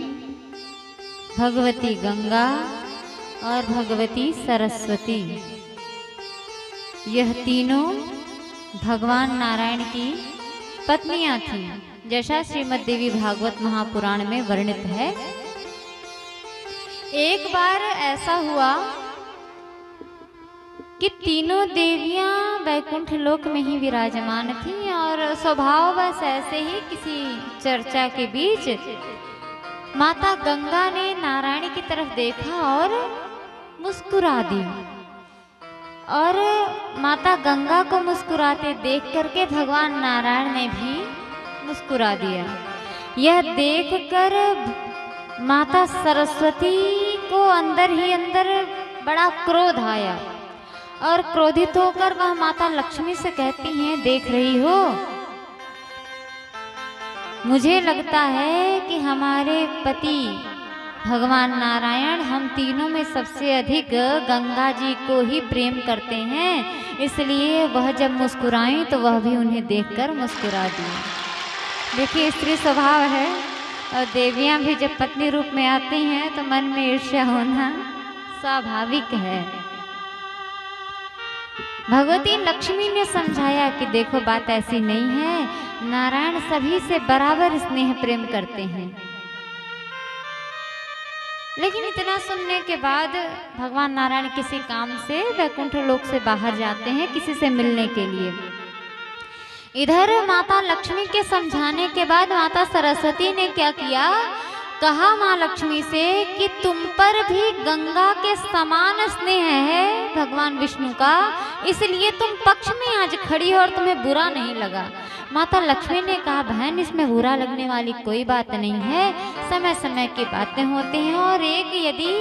भगवती गंगा और भगवती सरस्वती, यह तीनों भगवान नारायण की पत्नियां थीं, जैसा श्रीमद् देवी भागवत महापुराण में वर्णित है। एक बार ऐसा हुआ कि तीनों देवियां वैकुंठ लोक में ही विराजमान थीं और स्वभाववश ऐसे ही किसी चर्चा के बीच माता गंगा ने नारायण की तरफ देखा और मुस्कुरा दी। और माता गंगा को मुस्कुराते देख करके भगवान नारायण ने भी मुस्कुरा दिया। यह देखकर माता सरस्वती को अंदर ही अंदर बड़ा क्रोध आया और क्रोधित होकर वह माता लक्ष्मी से कहती हैं, देख रही हो, मुझे लगता है कि हमारे पति भगवान नारायण हम तीनों में सबसे अधिक गंगा जी को ही प्रेम करते हैं, इसलिए वह जब मुस्कुराई तो वह भी उन्हें देखकर मुस्कुरा दी। देखिए, स्त्री स्वभाव है और देवियां भी जब पत्नी रूप में आती हैं तो मन में ईर्ष्या होना स्वाभाविक है। भगवती लक्ष्मी ने समझाया कि देखो, बात ऐसी नहीं है, नारायण सभी से बराबर स्नेह प्रेम करते हैं। लेकिन इतना सुनने के बाद भगवान नारायण किसी काम से वैकुंठ लोक से बाहर जाते हैं, किसी से मिलने के लिए। इधर माता लक्ष्मी के समझाने के बाद माता सरस्वती ने क्या किया, कहा माँ लक्ष्मी से कि तुम पर भी गंगा के समान स्नेह है भगवान विष्णु का, इसलिए तुम पक्ष में आज खड़ी हो और तुम्हें बुरा नहीं लगा। माता लक्ष्मी ने कहा, बहन, इसमें बुरा लगने वाली कोई बात नहीं है, समय समय की बातें होती हैं। और एक यदि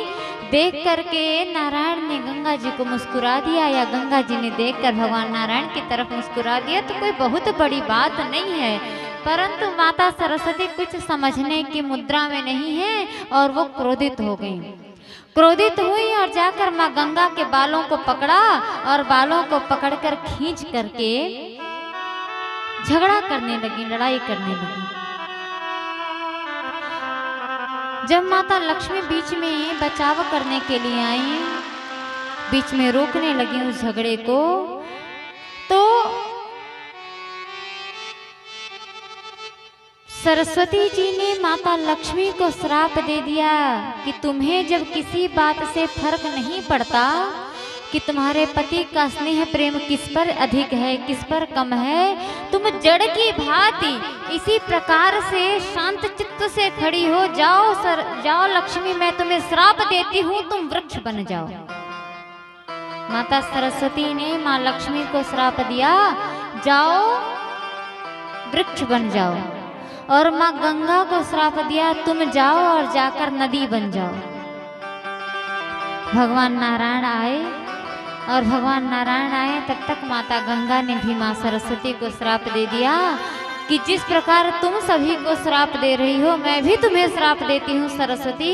देख करके नारायण ने गंगा जी को मुस्कुरा दिया या गंगा जी ने देखकर भगवान नारायण की तरफ मुस्कुरा दिया तो कोई बहुत बड़ी बात नहीं है। परंतु माता सरस्वती कुछ समझने की मुद्रा में नहीं है और वो क्रोधित हो गई। क्रोधित हुई और जाकर माँ गंगा के बालों को पकड़ा और बालों को पकड़कर खींच करके झगड़ा करने लगी, लड़ाई करने लगी। जब माता लक्ष्मी बीच में बचाव करने के लिए आई, बीच में रोकने लगी उस झगड़े को, तो सरस्वती जी ने माता लक्ष्मी को श्राप दे दिया कि तुम्हें जब किसी बात से फर्क नहीं पड़ता कि तुम्हारे पति का स्नेह प्रेम किस पर अधिक है, किस पर कम है, तुम जड़ की भांति इसी प्रकार से शांत चित्त से खड़ी हो जाओ। जाओ लक्ष्मी, मैं तुम्हें श्राप देती हूँ, तुम वृक्ष बन जाओ। माता सरस्वती ने माँ लक्ष्मी को श्राप दिया, जाओ वृक्ष बन जाओ। और माँ गंगा को श्राप दिया, तुम जाओ और जाकर नदी बन जाओ। भगवान नारायण आए और भगवान नारायण आए तब तक माता गंगा ने भी माँ सरस्वती को श्राप दे दिया कि जिस प्रकार तुम सभी को श्राप दे रही हो, मैं भी तुम्हें श्राप देती हूँ सरस्वती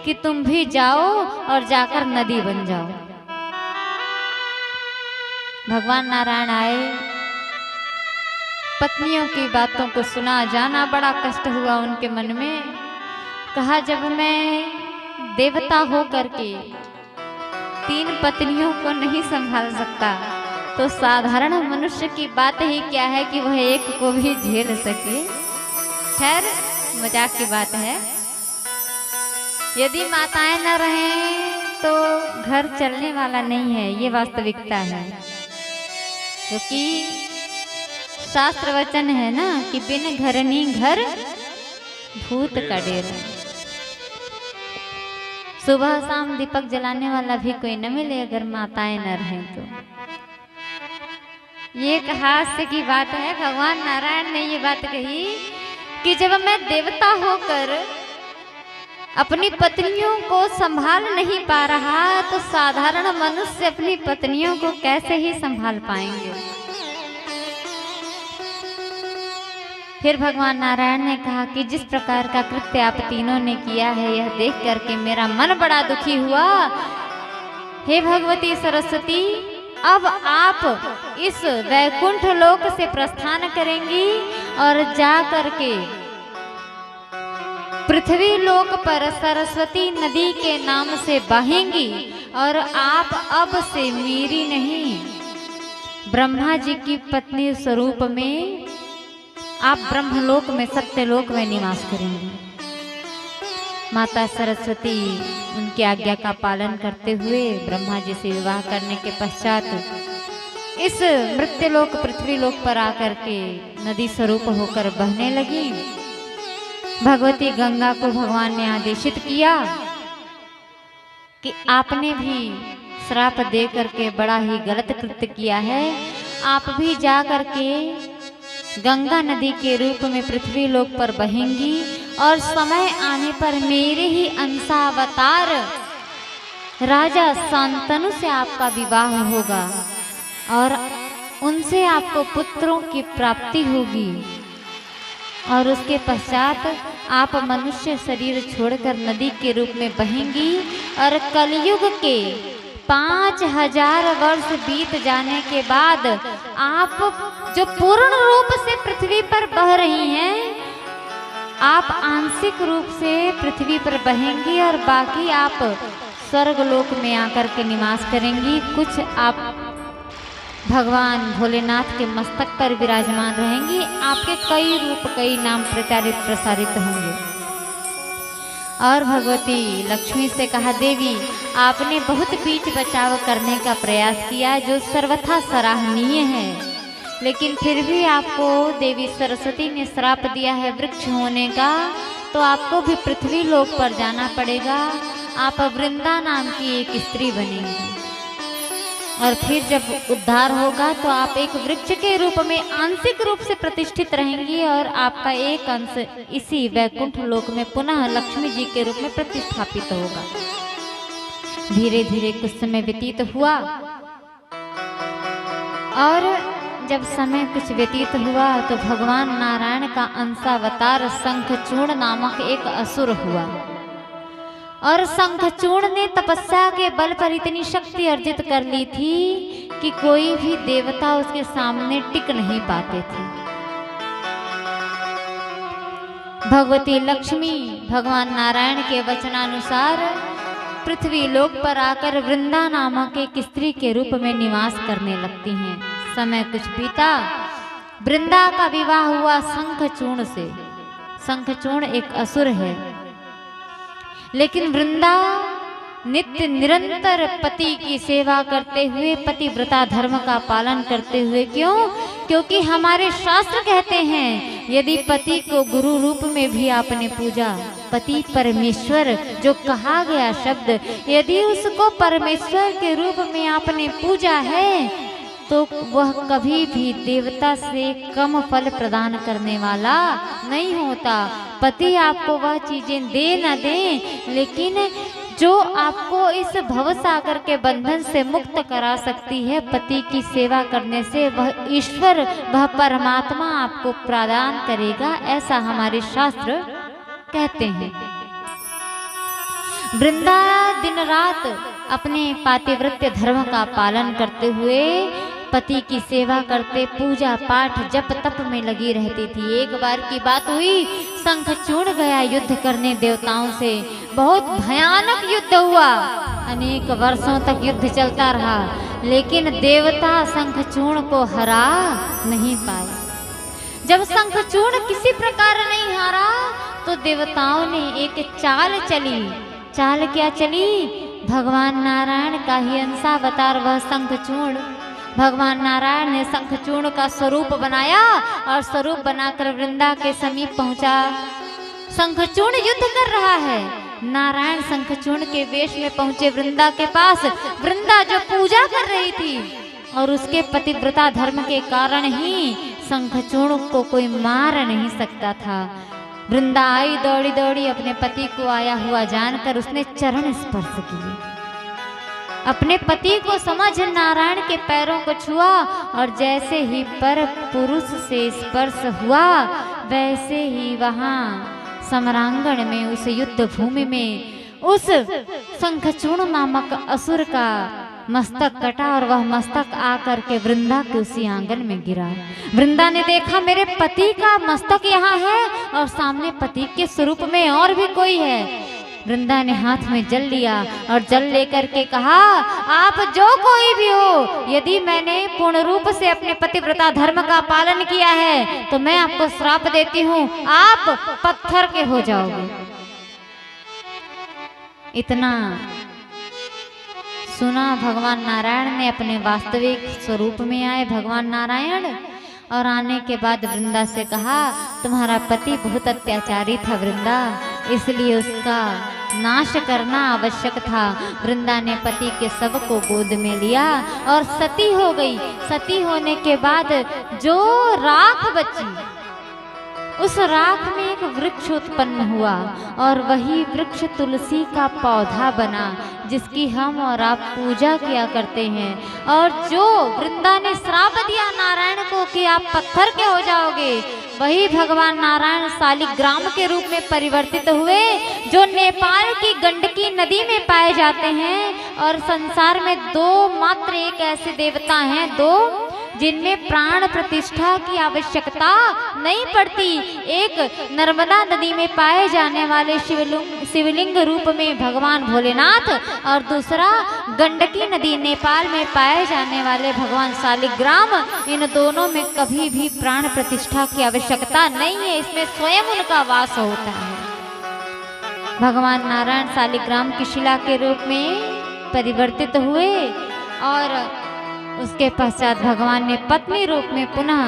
कि तुम भी जाओ और जाकर नदी बन जाओ। भगवान नारायण आए, पत्नियों की बातों को सुना, जाना बड़ा कष्ट हुआ उनके मन में। कहा, जब मैं देवता हो करके 3 पत्नियों को नहीं संभाल सकता तो साधारण मनुष्य की बात ही क्या है कि वह एक को भी झेल सके। खैर, मजाक की बात है। यदि माताएं न रहें तो घर चलने वाला नहीं है, ये वास्तविकता है। क्योंकि शास्त्र वचन है ना कि बिन घरनी घर भूत का डेरा। सुबह शाम दीपक जलाने वाला भी कोई न मिले अगर माताएं न रहें तो। ये एक हास्य की बात है। भगवान नारायण ने ये बात कही कि जब मैं देवता होकर अपनी पत्नियों को संभाल नहीं पा रहा तो साधारण मनुष्य अपनी पत्नियों को कैसे ही संभाल पाएंगे। फिर भगवान नारायण ने कहा कि जिस प्रकार का कृत्य आप तीनों ने किया है यह देख करके मेरा मन बड़ा दुखी हुआ। हे भगवती सरस्वती, अब आप इस वैकुंठ लोक से प्रस्थान करेंगी और जा करके पृथ्वी लोक पर सरस्वती नदी के नाम से बहेंगी और आप अब से मेरी नहीं ब्रह्मा जी की पत्नी स्वरूप में आप ब्रह्मलोक में सत्यलोक में निवास करेंगे। माता सरस्वती उनकी आज्ञा का पालन करते हुए ब्रह्मा जी से विवाह करने के पश्चात इस मृत्युलोक पृथ्वीलोक पर आकर के नदी स्वरूप होकर बहने लगी। भगवती गंगा को भगवान ने आदेशित किया कि आपने भी श्राप दे करके बड़ा ही गलत कृत्य किया है, आप भी जा करके गंगा नदी के रूप में पृथ्वी लोक पर बहेंगी और समय आने पर मेरे ही अंशावतार राजा शांतनु से आपका विवाह होगा और उनसे आपको पुत्रों की प्राप्ति होगी और उसके पश्चात आप मनुष्य शरीर छोड़कर नदी के रूप में बहेंगी और कलयुग के 5000 वर्ष बीत जाने के बाद आप जो पूर्ण रूप से पृथ्वी पर बह रही हैं, आप आंशिक रूप से पृथ्वी पर बहेंगी और बाकी आप स्वर्ग लोक में आकर के निवास करेंगी। कुछ आप भगवान भोलेनाथ के मस्तक पर विराजमान रहेंगी। आपके कई रूप कई नाम प्रचारित प्रसारित होंगे। और भगवती लक्ष्मी से कहा, देवी आपने बहुत बीच बचाव करने का प्रयास किया जो सर्वथा सराहनीय है, लेकिन फिर भी आपको देवी सरस्वती ने श्राप दिया है वृक्ष होने का, तो आपको भी पृथ्वी लोक पर जाना पड़ेगा। आप वृंदा नाम की एक स्त्री बनेंगी और फिर जब उद्धार होगा तो आप एक वृक्ष के रूप में आंशिक रूप से प्रतिष्ठित रहेंगी और आपका एक अंश इसी वैकुंठ लोक में पुनः लक्ष्मी जी के रूप में प्रतिष्ठापित होगा। धीरे धीरे कुछ समय व्यतीत हुआ और जब समय कुछ व्यतीत हुआ तो भगवान नारायण का अंशावतार शंखचूड़ नामक एक असुर हुआ और शंखचूड़ ने तपस्या के बल पर इतनी शक्ति अर्जित कर ली थी कि कोई भी देवता उसके सामने टिक नहीं पाते थे। भगवती लक्ष्मी भगवान नारायण के वचनानुसार पृथ्वी लोक पर आकर वृंदा नामक एक स्त्री के रूप में निवास करने लगती हैं। समय कुछ बीता, वृंदा का विवाह हुआ शंखचूड़ से। शंखचूड़ एक असुर है, लेकिन वृंदा नित्य निरंतर पति की सेवा करते हुए पतिव्रता धर्म का पालन करते हुए, क्योंकि हमारे शास्त्र कहते हैं यदि पति को गुरु रूप में भी आपने पूजा, पति परमेश्वर जो कहा गया शब्द, यदि उसको परमेश्वर के रूप में आपने पूजा है तो वह कभी भी देवता से कम फल प्रदान करने वाला नहीं होता। पति आपको वह चीजें दे न दे, लेकिन जो आपको इस भवसागर के बंधन से मुक्त करा सकती है पति की सेवा करने से, वह ईश्वर वह परमात्मा आपको प्रदान करेगा, ऐसा हमारे शास्त्र कहते हैं। वृंदा दिन रात अपने पातिव्रत्य धर्म का पालन करते हुए पति की सेवा करते, पूजा पाठ जप तप में लगी रहती थी। एक बार की बात हुई, शंखचूड़ गया युद्ध करने देवताओं से। बहुत भयानक युद्ध हुआ, अनेक वर्षों तक युद्ध चलता रहा, लेकिन देवता शंखचूड़ को हरा नहीं पाए। जब शंखचूड़ किसी प्रकार नहीं हारा तो देवताओं ने एक चाल चली। चाल क्या चली? भगवान नारायण का ही अंशावतार वह शंखचूड़, भगवान नारायण ने शंखचूड़ का स्वरूप बनाया और स्वरूप बनाकर वृंदा के समीप पहुंचा। शंखचूड़ युद्ध कर रहा है, नारायण शंखचूड़ के वेश में पहुंचे वृंदा के पास। वृंदा जो पूजा कर रही थी और उसके पतिव्रता धर्म के कारण ही शंखचूड़ को कोई मार नहीं सकता था। वृंदा आई दौड़ी दौड़ी, अपने पति को आया हुआ जानकर उसने चरण स्पर्श किए अपने पति को समझ नारायण के पैरों को छुआ और जैसे ही पर पुरुष से स्पर्श हुआ वैसे ही वहां समरांगण में उस युद्ध भूमि में उस शंखचूर्ण नामक असुर का मस्तक कटा और वह मस्तक आकर के वृंदा के उसी आंगन में गिरा। वृंदा ने देखा मेरे पति का मस्तक यहाँ है और सामने पति के स्वरूप में और भी कोई है। वृंदा ने हाथ में जल लिया और जल लेकर के कहा, आप जो कोई भी हो, यदि मैंने पूर्ण रूप से अपने पतिव्रता धर्म का पालन किया है तो मैं आपको श्राप देती हूँ, आप पत्थर के हो जाओगे। इतना सुना भगवान नारायण ने अपने वास्तविक स्वरूप में आए भगवान नारायण, और आने के बाद वृंदा से कहा, तुम्हारा पति बहुत अत्याचारी था वृंदा, इसलिए उसका नाश करना आवश्यक था। वृंदा ने पति के शव को गोद में लिया और सती हो गई। सती होने के बाद जो राख बची उस राख में एक वृक्ष उत्पन्न हुआ और वही वृक्ष तुलसी का पौधा बना जिसकी हम और आप पूजा किया करते हैं। और जो वृंदा ने श्राप दिया नारायण को कि आप पत्थर के हो जाओगे, वही भगवान नारायण शालिग्राम के रूप में परिवर्तित हुए जो नेपाल की गंडकी नदी में पाए जाते हैं। और संसार में दो मात्र एक ऐसे देवता हैं, दो जिनमें प्राण प्रतिष्ठा की आवश्यकता नहीं पड़ती। एक नर्मदा नदी में पाए जाने वाले शिवलिंग रूप में भगवान भोलेनाथ और दूसरा गंडकी नदी नेपाल में पाए जाने वाले भगवान शालिग्राम। इन दोनों में कभी भी प्राण प्रतिष्ठा की आवश्यकता नहीं है, इसमें स्वयं उनका वास होता है। भगवान नारायण शालिग्राम की शिला के रूप में परिवर्तित हुए और उसके पश्चात भगवान ने पत्नी रूप में पुनः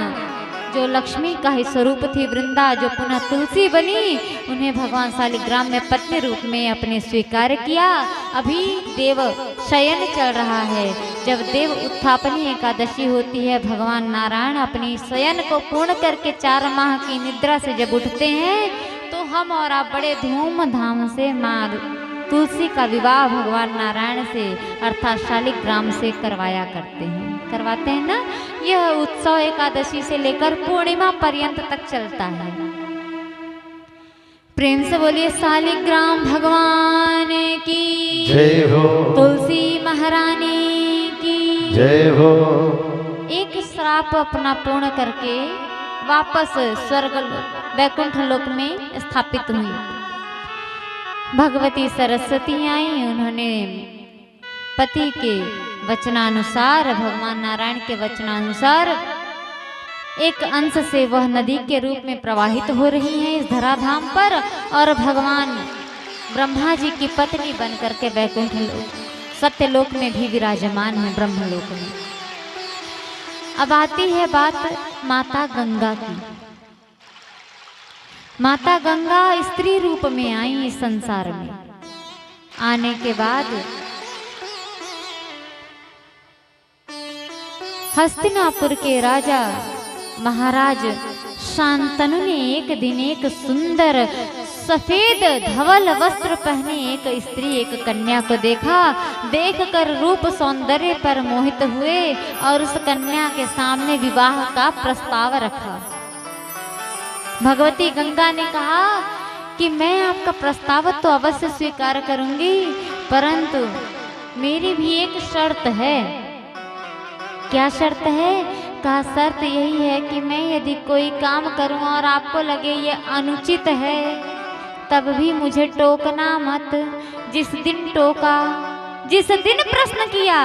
जो लक्ष्मी का ही स्वरूप थी वृंदा, जो पुनः तुलसी बनी, उन्हें भगवान शालिग्राम में पत्नी रूप में अपने स्वीकार किया। अभी देव शयन चल रहा है। जब देव उत्थापनी एकादशी होती है, भगवान नारायण अपनी शयन को पूर्ण करके 4 माह की निद्रा से जब उठते हैं तो हम और आप बड़े धूमधाम से माँ तुलसी का विवाह भगवान नारायण से अर्थात शालिग्राम से करवाते हैं ना। यह उत्सव एकादशी से लेकर पूर्णिमा पर्यंत तक चलता है। प्रेम से बोलिए शालिग्राम भगवान की जय हो, तुलसी महारानी की जय हो। एक श्राप अपना पूर्ण करके वापस स्वर्ग वैकुंठ लोक में स्थापित हुई। भगवती सरस्वती आई, उन्होंने पति के वचनानुसार, भगवान नारायण के वचनानुसार एक अंश से वह नदी के रूप में प्रवाहित हो रही हैं इस धराधाम पर, और भगवान ब्रह्मा जी की पत्नी बन करके वैकुंठ लोक सत्यलोक में भी विराजमान है, ब्रह्मलोक में। अब आती है बात माता गंगा की। माता गंगा स्त्री रूप में आई इस संसार में। आने के बाद हस्तिनापुर के राजा महाराज शांतनु ने एक दिन एक सुंदर सफेद धवल वस्त्र पहने एक स्त्री, एक कन्या को देखा। देखकर रूप सौंदर्य पर मोहित हुए और उस कन्या के सामने विवाह का प्रस्ताव रखा। भगवती गंगा ने कहा कि मैं आपका प्रस्ताव तो अवश्य स्वीकार करूंगी, परंतु मेरी भी एक शर्त है। क्या शर्त है? कहा शर्त यही है कि मैं यदि कोई काम करूं और आपको लगे ये अनुचित है, तब भी मुझे टोकना मत। जिस दिन टोका, जिस दिन प्रश्न किया,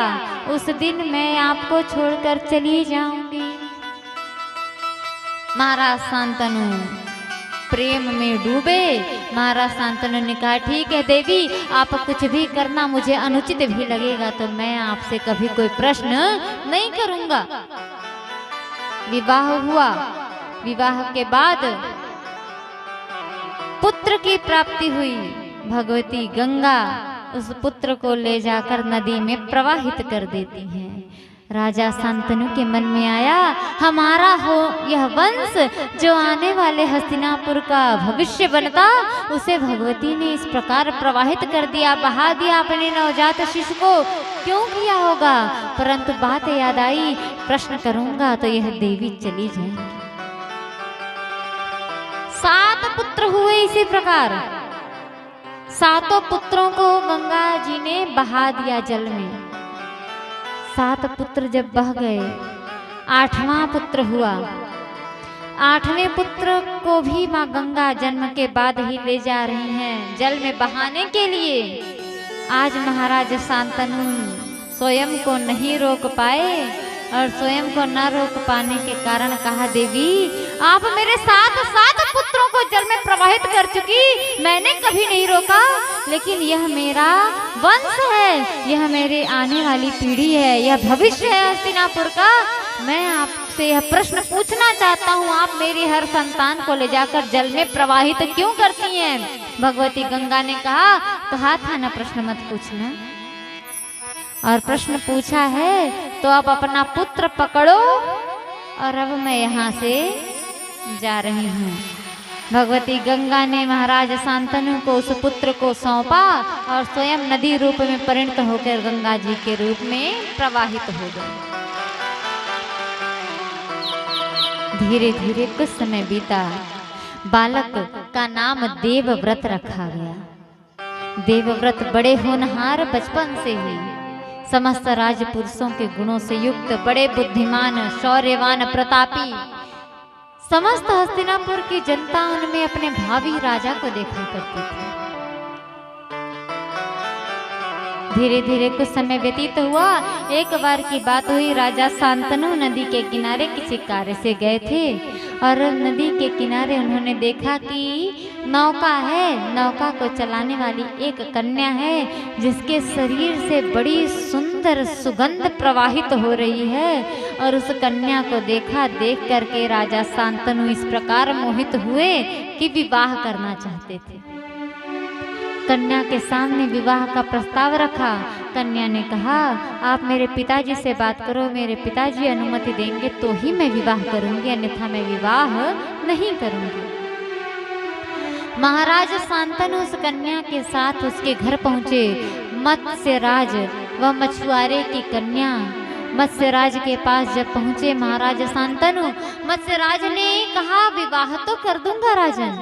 उस दिन मैं आपको छोड़कर चली जाऊंगी। महाराज शांतनु प्रेम में डूबे। महाराज शांतनु ने कहा ठीक है देवी, आप कुछ भी करना, मुझे अनुचित भी लगेगा तो मैं आपसे कभी कोई प्रश्न नहीं करूंगा। विवाह हुआ। विवाह के बाद पुत्र की प्राप्ति हुई। भगवती गंगा उस पुत्र को ले जाकर नदी में प्रवाहित कर देती हैं। राजा शांतनु के मन में आया, हमारा हो यह वंश जो आने वाले हस्तिनापुर का भविष्य बनता, उसे भगवती ने इस प्रकार प्रवाहित कर दिया, बहा दिया अपने नवजात शिशु को। क्यों किया होगा? परंतु बात याद आई, प्रश्न करूंगा तो यह देवी चली जाएगी। 7 पुत्र हुए इसी प्रकार। 7 पुत्रों को गंगा जी ने बहा दिया जल में। 7 पुत्र जब बह गए, 8वां पुत्र हुआ। 8वें पुत्र को भी माँ गंगा जन्म के बाद ही ले जा रही हैं जल में बहाने के लिए। आज महाराज शांतनु स्वयं को नहीं रोक पाए और स्वयं को न रोक पाने के कारण कहा, देवी आप मेरे 7 पुत्रों को जल में प्रवाहित कर चुकी, मैंने कभी नहीं रोका, लेकिन यह मेरा वंश है, यह मेरे आने वाली पीढ़ी है, यह भविष्य है हस्तिनापुर का। मैं आपसे यह प्रश्न पूछना चाहता हूँ, आप मेरी हर संतान को ले जाकर जल में प्रवाहित क्यों करती हैं? भगवती गंगा ने कहा था ना प्रश्न मत पूछना, और प्रश्न पूछा है तो अब अपना पुत्र पकड़ो, और अब मैं यहाँ से जा रही हूँ। भगवती गंगा ने महाराज शांतनु को उस पुत्र को सौंपा और स्वयं नदी रूप में परिणत होकर गंगा जी के रूप में प्रवाहित हो गए। धीरे धीरे कुछ समय बीता, बालक का नाम देवव्रत रखा गया। देवव्रत बड़े होनहार बचपन से ही, समस्त राजपुरुषों के गुणों से युक्त, बड़े बुद्धिमान, शौर्यवान, प्रतापी। समस्त हस्तिनापुर की जनता उनमें अपने भावी राजा को देखा करती थी। धीरे धीरे कुछ समय व्यतीत हुआ। एक बार की बात हुई, राजा शांतनु नदी के किनारे किसी कार्य से गए थे और नदी के किनारे उन्होंने देखा कि नौका है, नौका को चलाने वाली एक कन्या है जिसके शरीर से बड़ी सुंदर सुगंध प्रवाहित हो रही है। और उस कन्या को देखा, देख करके राजा शांतनु इस प्रकार मोहित हुए कि विवाह करना चाहते थे। कन्या के सामने विवाह का प्रस्ताव रखा। कन्या ने कहा, आप मेरे पिताजी से बात करो, मेरे पिताजी अनुमति देंगे तो ही मैं विवाह करूंगी, अन्यथा मैं विवाह नहीं करूंगी। महाराज शांतनु उस कन्या के साथ उसके घर पहुंचे। मत्स्यराज व मछुआरे की कन्या मत्स्यराज के पास जब पहुंचे महाराज शांतनु, मत्स्यराज ने कहा, विवाह तो कर दूंगा राजन,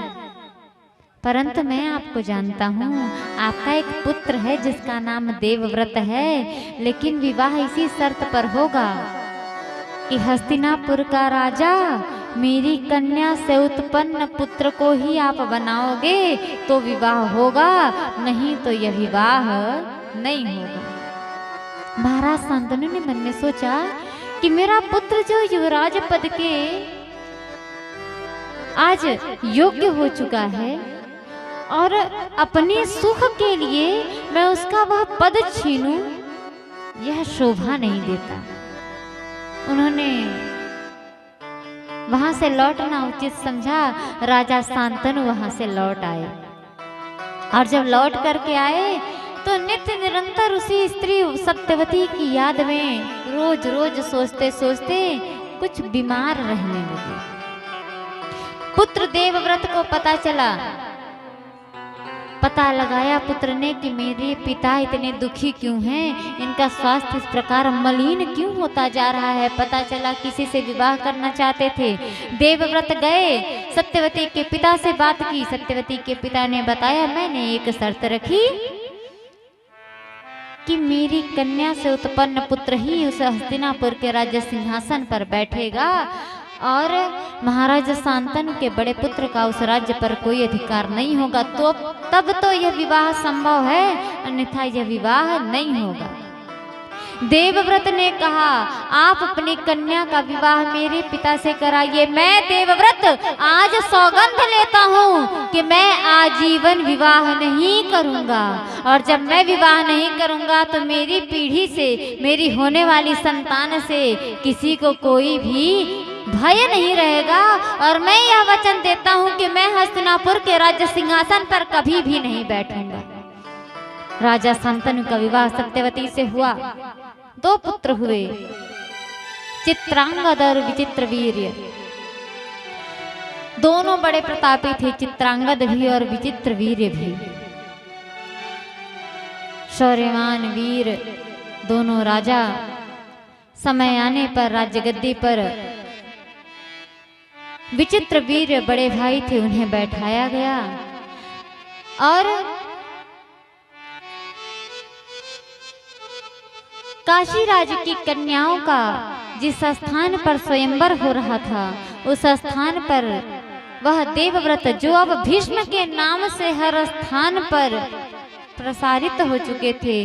परंतु मैं आपको जानता हूँ, आपका एक पुत्र है जिसका नाम देवव्रत है, लेकिन विवाह इसी शर्त पर होगा कि हस्तिनापुर का राजा मेरी कन्या से उत्पन्न पुत्र को ही आप बनाओगे तो विवाह होगा, नहीं तो यह विवाह नहीं होगा। महाराज शांतनु ने मन में सोचा कि मेरा पुत्र जो युवराज पद के आज योग्य हो चुका है और अपने सुख के लिए मैं उसका वह पद छीनूं, यह शोभा नहीं देता। उन्होंने वहां से लौटना उचित समझा। राजा शांतनु वहां से लौट आए और जब लौट करके आए तो नित्य निरंतर उसी स्त्री सत्यवती की याद में रोज रोज सोचते सोचते कुछ बीमार रहने लगे। पुत्र देवव्रत को पता चला, पता लगाया पुत्र ने कि मेरे पिता इतने दुखी क्यों हैं, इनका स्वास्थ्य इस प्रकार मलिन क्यों होता जा रहा है। पता चला किसी से विवाह करना चाहते थे। देवव्रत गए, सत्यवती के पिता से बात की। सत्यवती के पिता ने बताया, मैंने एक शर्त रखी कि मेरी कन्या से उत्पन्न पुत्र ही उस हस्तिनापुर के राज्य सिंहासन पर बैठेगा और महाराज शांतनु के बड़े पुत्र का उस राज्य पर कोई अधिकार नहीं होगा, तो तब तो यह विवाह संभव है, अन्यथा यह विवाह नहीं होगा। देवव्रत ने कहा, आप अपनी कन्या का विवाह मेरे पिता से कराइए। मैं देवव्रत आज सौगंध लेता हूँ कि मैं आजीवन विवाह नहीं करूँगा, और जब मैं विवाह नहीं करूँगा तो मेरी पीढ़ी से, मेरी होने वाली संतान से किसी को कोई भी भय नहीं रहेगा। और मैं यह वचन देता हूँ कि मैं हस्तिनापुर के राज्य सिंहासन पर कभी भी नहीं बैठूंगा। राजा शांतनु का विवाह सत्यवती से हुआ, 2 पुत्र हुए। चित्रांगद और विचित्र वीर्य दोनों बड़े प्रतापी थे, चित्रांगद भी और विचित्र वीर्य भी। शौर्यवान वीर दोनों राजा समय आने पर राज्य गद्दी पर विचित्र वीर बड़े भाई थे, उन्हें बैठाया गया और काशी राज्य की कन्याओं का जिस स्थान पर स्वयंवर हो रहा था उस स्थान पर वह देवव्रत जो अब भीष्म के नाम से हर स्थान पर प्रसारित हो चुके थे,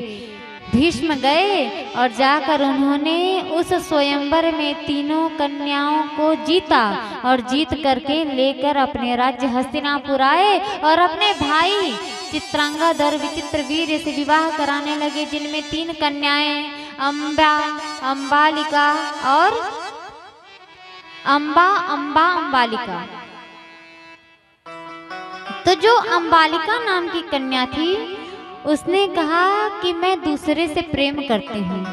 भीष्म गए और जाकर उन्होंने उस स्वयंवर में तीनों कन्याओं को जीता और जीत करके लेकर अपने राज्य हस्तिनापुर आए और अपने भाई चित्रांगद और विचित्र वीर से विवाह कराने लगे, जिनमें 3 कन्याएं अंबालिका और अंबालिका। तो जो अंबालिका नाम की कन्या थी उसने कहा कि मैं दूसरे से प्रेम करती हूँ,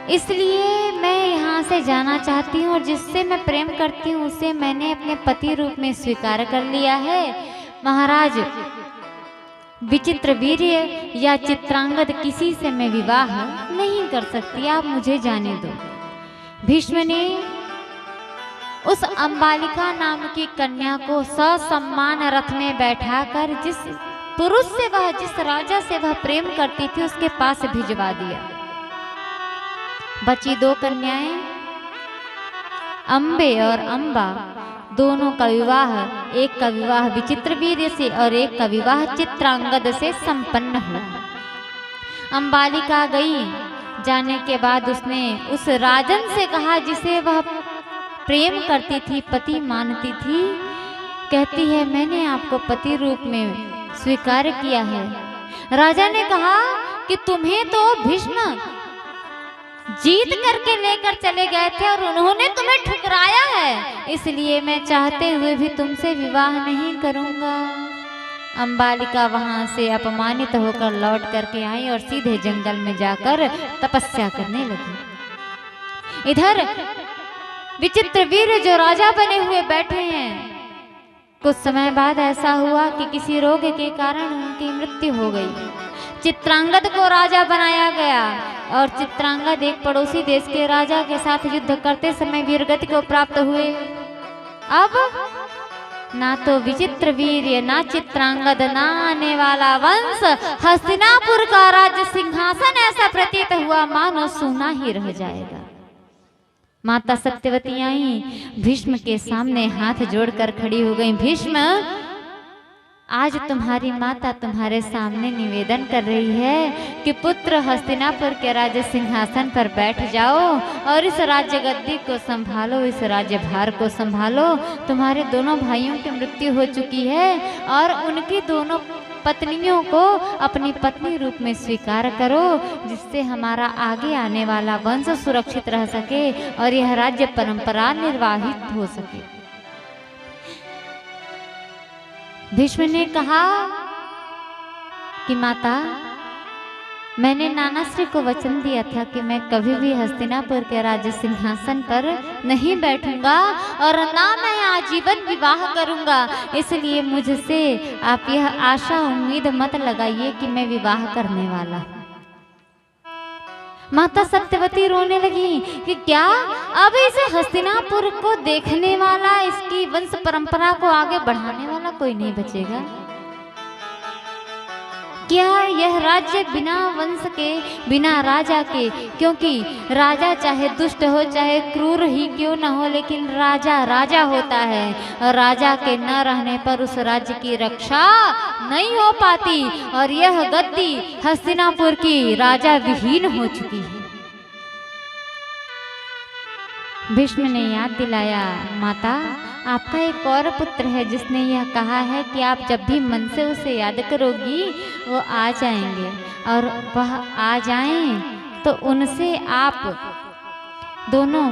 इसलिए मैं यहाँ से जाना चाहती हूँ और जिससे मैं प्रेम करती हूँ उसे मैंने अपने पति रूप में स्वीकार कर लिया है। महाराज विचित्र वीर्य या चित्रांगद किसी से मैं विवाह नहीं कर सकती, आप मुझे जाने दो। भीष्म ने उस अंबालिका नाम की कन्या को ससम्मान रथ में बैठाकर जिस पुरुष से वह जिस राजा से वह प्रेम करती थी उसके पास भिजवा दिया। बची 2 कन्याएं अंबे और अंबा, दोनों का विवाह, एक का विवाह विचित्र वीर्य से और एक का विवाह चित्रांगद से संपन्न हुआ। अंबालिका गई, जाने के बाद उसने उस राजन से कहा जिसे वह प्रेम करती थी, पति मानती थी, कहती है मैंने आपको पति रूप में स्वीकार किया है। राजा ने कहा कि तुम्हें तो भीष्म जीत करके लेकर चले गए थे और उन्होंने तुम्हें ठुकराया है, इसलिए मैं चाहते हुए भी तुमसे विवाह नहीं करूंगा। अंबालिका वहां से अपमानित होकर लौट करके आई और सीधे जंगल में जाकर तपस्या करने लगी। इधर विचित्र वीर जो राजा बने हुए बैठे हैं, कुछ समय बाद ऐसा हुआ कि किसी रोग के कारण उनकी मृत्यु हो गई। चित्रांगद को राजा बनाया गया और चित्रांगद एक पड़ोसी देश के राजा के साथ युद्ध करते समय वीरगति को प्राप्त हुए। अब ना तो विचित्र वीर्य ना चित्रांगद ना आने वाला वंश, हस्तिनापुर का राज्य सिंहासन ऐसा प्रतीत हुआ मानो सूना ही रह जाएगा। माता सत्यवती आई, भीष्म के सामने हाथ जोड़कर खड़ी हो गई। भीष्म, आज तुम्हारी माता तुम्हारे सामने निवेदन कर रही है कि पुत्र हस्तिनापुर के राज्य सिंहासन पर बैठ जाओ और इस राज्य गद्दी को संभालो, इस राज्य भार को संभालो। तुम्हारे दोनों भाइयों की मृत्यु हो चुकी है और उनकी दोनों पत्नियों को अपनी पत्नी रूप में स्वीकार करो, जिससे हमारा आगे आने वाला वंश सुरक्षित रह सके और यह राज्य परंपरा निर्वाहित हो सके। भीष्म ने कहा कि माता, मैंने नानाश्री को वचन दिया था कि मैं कभी भी हस्तिनापुर के राज्य सिंहासन पर नहीं बैठूंगा और ना मैं आजीवन विवाह करूंगा, इसलिए मुझसे आप यह आशा उम्मीद मत लगाइए कि मैं विवाह करने वाला हूं। माता सत्यवती रोने लगी कि क्या अब इसे हस्तिनापुर को देखने वाला, इसकी वंश परंपरा को आगे बढ़ाने वाला कोई नहीं बचेगा? क्या यह राज्य बिना वंश के, बिना राजा के, क्योंकि राजा चाहे दुष्ट हो चाहे क्रूर ही क्यों न हो, लेकिन राजा राजा होता है और राजा के न रहने पर उस राज्य की रक्षा नहीं हो पाती और यह गद्दी हस्तिनापुर की राजा विहीन हो चुकी है। भीष्म ने याद दिलाया, माता आपका एक और पुत्र है जिसने यह कहा है कि आप जब भी मन से उसे याद करोगी वो आ जाएंगे और वह आ जाएं तो उनसे आप दोनों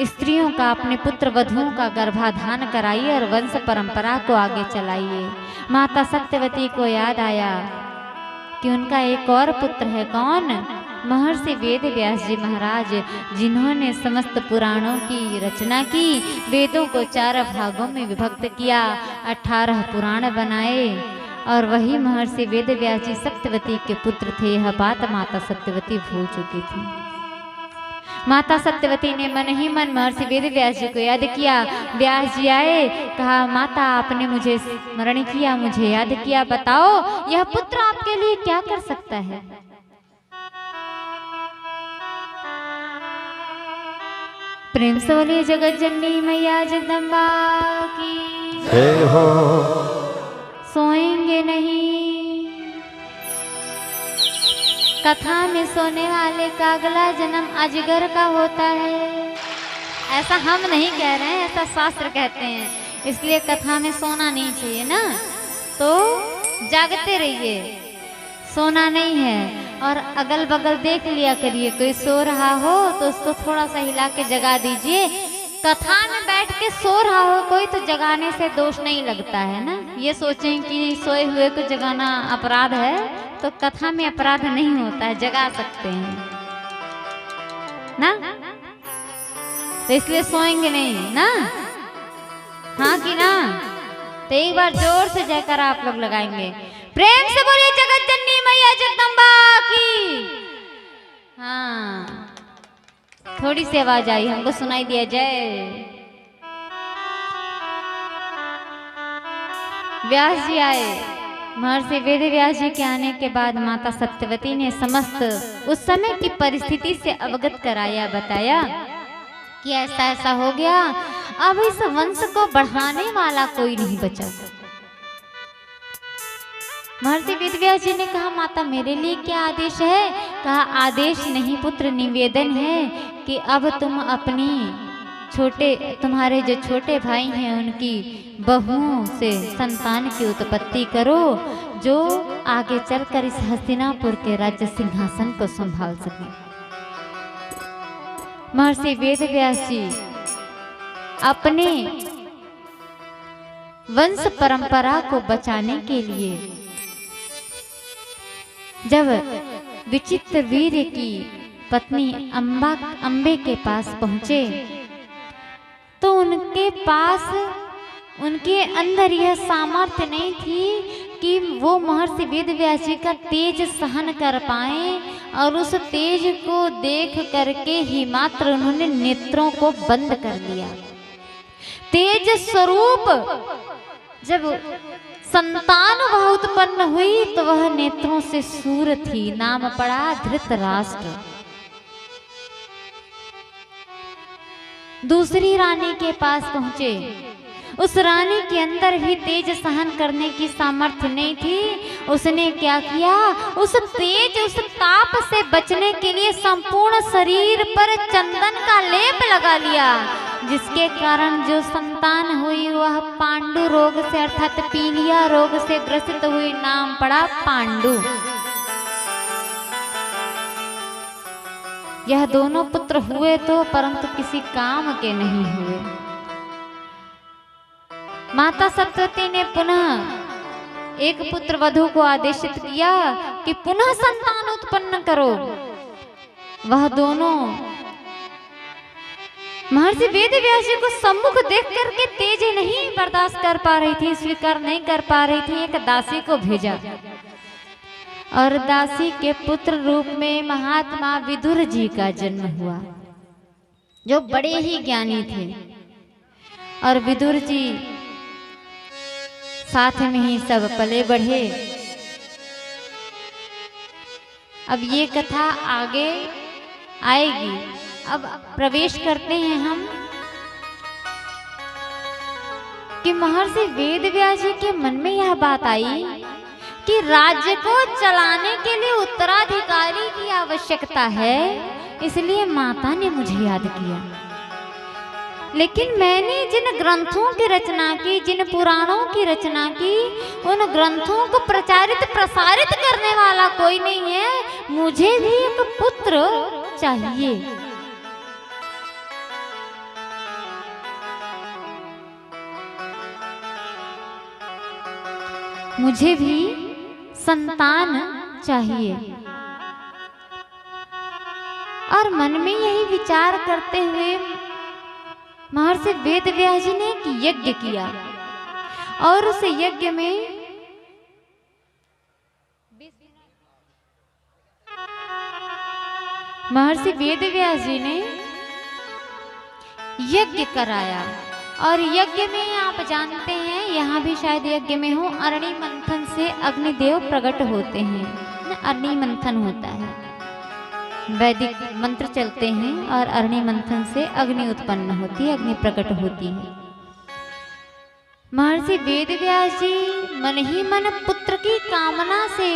स्त्रियों का, अपने पुत्र वधुओं का गर्भाधान कराइए और वंश परंपरा को आगे चलाइए। माता सत्यवती को याद आया कि उनका एक और पुत्र है, कौन? महर्षि वेद व्यास जी महाराज, जिन्होंने समस्त पुराणों की रचना की, वेदों को 4 भागों में विभक्त किया, 18 पुराण बनाए, और वही महर्षि वेद व्यास जी सत्यवती के पुत्र थे। यह बात माता सत्यवती भूल चुकी थी। माता सत्यवती ने मन ही मन महर्षि वेद व्यास जी को याद किया। व्यास जी आए, कहा माता आपने मुझे स्मरण किया, मुझे याद किया, बताओ यह पुत्र आपके लिए क्या कर सकता है। प्रेम से बोलिए जगत जननी मैया जगदम्बा की जय हो। सोएंगे नहीं, कथा में सोने वाले का अगला जन्म अजगर का होता है। ऐसा हम नहीं कह रहे हैं, ऐसा शास्त्र कहते हैं। इसलिए कथा में सोना नहीं चाहिए ना, तो जागते रहिए, सोना नहीं है। और अगल बगल देख लिया करिए, कोई सो रहा हो तो उसको थोड़ा सा हिला के जगा दीजिए। कथा में बैठ के सो रहा हो कोई तो जगाने से दोष नहीं लगता है ना। ये सोचें कि सोए हुए को जगाना अपराध है, तो कथा में अपराध नहीं होता है, जगा सकते हैं ना। तो इसलिए सोएंगे नहीं ना, हाँ कि ना। तो एक बार जोर से जयकारा आप लोग लगाएंगे। प्रेम से बोलिए जगत जननी मैया जगदम्बा की। हाँ, थोड़ी सी आवाज आई, हमको सुनाई दिया। जय व्यास जी आए। महर्षि वेद व्यास जी के आने के बाद माता सत्यवती ने समस्त उस समय की परिस्थिति से अवगत कराया, बताया कि ऐसा ऐसा हो गया, अब इस वंश को बढ़ाने वाला कोई नहीं बचा। महर्षि वेद व्यास जी ने कहा माता मेरे लिए क्या आदेश है। कहा आदेश नहीं पुत्र, निवेदन है कि अब तुम अपनी तुम्हारे जो छोटे भाई हैं उनकी बहुओं से संतान की उत्पत्ति करो, जो आगे चलकर इस हस्तिनापुर के राज्य सिंहासन को संभाल सके। महर्षि वेद व्यास जी अपने वंश परंपरा को बचाने के लिए जब विचित्र वीर की पत्नी अंबे के पास पहुंचे, तो उनके पास, उनके अंदर यह सामर्थ्य नहीं थी कि वो महर्षि वेद व्यास जी का तेज सहन कर पाए, और उस तेज को देख करके ही मात्र उन्होंने नेत्रों को बंद कर दिया। तेज स्वरूप जब संतान वह उत्पन्न हुई तो वह नेत्रों से सूर थी, नाम पड़ा धृतराष्ट्र। दूसरी रानी के पास पहुंचे, उस रानी के अंदर भी तेज सहन करने की सामर्थ्य नहीं थी। उसने क्या किया, उस तेज, उस ताप से बचने के लिए संपूर्ण शरीर पर चंदन का लेप लगा लिया, जिसके कारण जो संतान हुई वह पांडु रोग से अर्थात पीलिया रोग से ग्रसित हुई, नाम पड़ा पांडु। यह दोनों पुत्र हुए तो परंतु किसी काम के नहीं हुए। माता सत्यवती ने पुनः एक पुत्र वधू को आदेशित किया कि पुनः संतान उत्पन्न करो। वह दोनों महर्षि वेद व्यास जी को सम्मुख देख करके तेज नहीं बर्दाश्त कर पा रही थी, स्वीकार नहीं कर पा रही थी। एक दासी को भेजा और दासी के पुत्र रूप में महात्मा विदुर जी का जन्म हुआ, जो बड़े ही ज्ञानी थे। और विदुर जी साथ में ही सब पले बढ़े। अब ये कथा आगे आएगी। अब प्रवेश करते हैं हम कि महर्षि वेद व्यास जी के मन में यह बात आई कि राज्य को चलाने के लिए उत्तराधिकारी की आवश्यकता है, इसलिए माता ने मुझे याद किया। लेकिन मैंने जिन ग्रंथों की रचना की, जिन पुराणों की रचना की, उन ग्रंथों को प्रचारित प्रसारित करने वाला कोई नहीं है। मुझे भी एक पुत्र चाहिए। मुझे भी संतान चाहिए। और मन में यही विचार करते हुए महर्षि वेदव्यास जी ने एक यज्ञ किया और उस यज्ञ में महर्षि वेदव्यास जी ने यज्ञ कराया। और यज्ञ में आप जानते हैं, यहाँ भी शायद यज्ञ में हो, अरणि मंथन से अग्निदेव प्रकट होते हैं। अरणि मंथन होता है, वैदिक मंत्र चलते हैं और अरणि मंथन से अग्नि उत्पन्न होती है, अग्नि प्रकट होती है। महर्षि वेदव्यास जी मन ही मन पुत्र की कामना से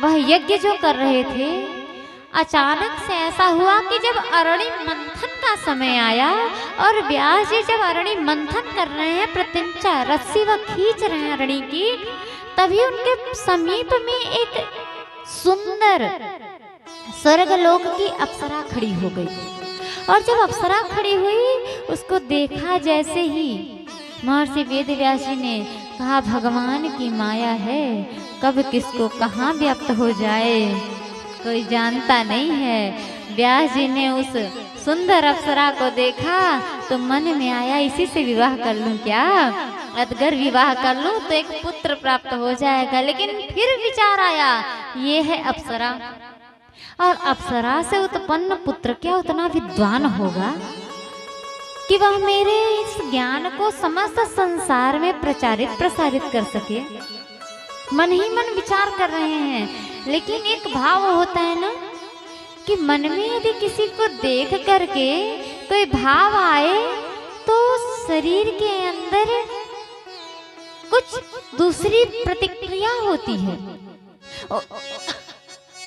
वह यज्ञ जो कर रहे थे, अचानक से ऐसा हुआ कि जब अरणि मंथन का समय आया और व्यास जी जब अरणि मंथन कर रहे हैं, प्रत्यंचा रस्सी वह खींच रहे हैं अरणि की, तभी उनके समीप में एक सुंदर स्वर्गलोक की अप्सरा खड़ी हो गई। और जब अप्सरा खड़ी हुई, उसको देखा जैसे ही महर्षि वेदव्यास जी ने कहा, भगवान की माया है, कब किसको कहाँ व्यक्त हो जाए कोई जानता नहीं है। व्यास जी ने उस सुंदर अप्सरा को देखा तो मन में आया, इसी से विवाह कर लूं क्या, अगर विवाह कर लूं तो एक पुत्र प्राप्त हो जाएगा। लेकिन फिर विचार आया, ये है अप्सरा, और अप्सरा से उत्पन्न पुत्र क्या उतना विद्वान होगा कि वह मेरे इस ज्ञान को समस्त संसार में प्रचारित प्रसारित कर सके। मन ही मन विचार कर रहे हैं, लेकिन एक भाव होता है ना कि मन में यदि किसी को देख करके कोई भाव आए तो शरीर के अंदर कुछ दूसरी प्रतिक्रिया होती है।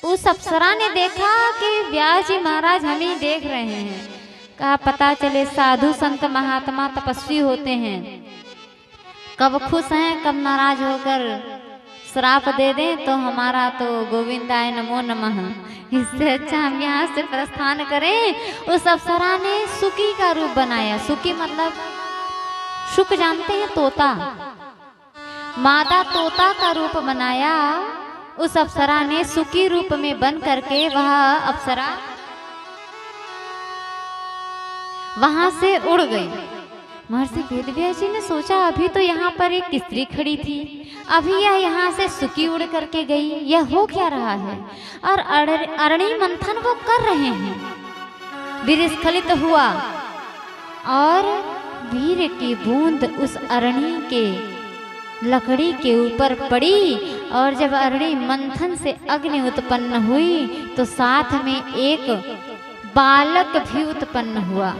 उस अप्सरा ने देखा कि व्यास जी महाराज हम ही देख रहे हैं, कहा पता चले साधु संत महात्मा तपस्वी होते हैं, कब खुश हैं कब नाराज होकर श्राप दे दें, तो हमारा तो गोविंदाय नमो नमः, इससे अच्छा हम यहाँ से प्रस्थान करें। उस अप्सरा ने सुकी का रूप बनाया। सुकी मतलब शुक जानते हैं, तोता, मादा तोता का रूप बनाया। उस अप्सरा ने सुकी रूप में बन करके वह अप्सरा वहां से उड़ गई। महर्षि वेदव्यास जी ने सोचा, अभी तो यहाँ पर एक स्त्री खड़ी थी, अभी यह यहाँ से सुकी उड़ करके गई, यह हो क्या रहा है। और अरणि मंथन वो कर रहे हैं। वीर स्खलित हुआ और वीर की बूंद उस अरणि के लकड़ी के ऊपर पड़ी, और जब अरणि मंथन से अग्नि उत्पन्न हुई तो साथ में एक बालक भी उत्पन्न हुआ।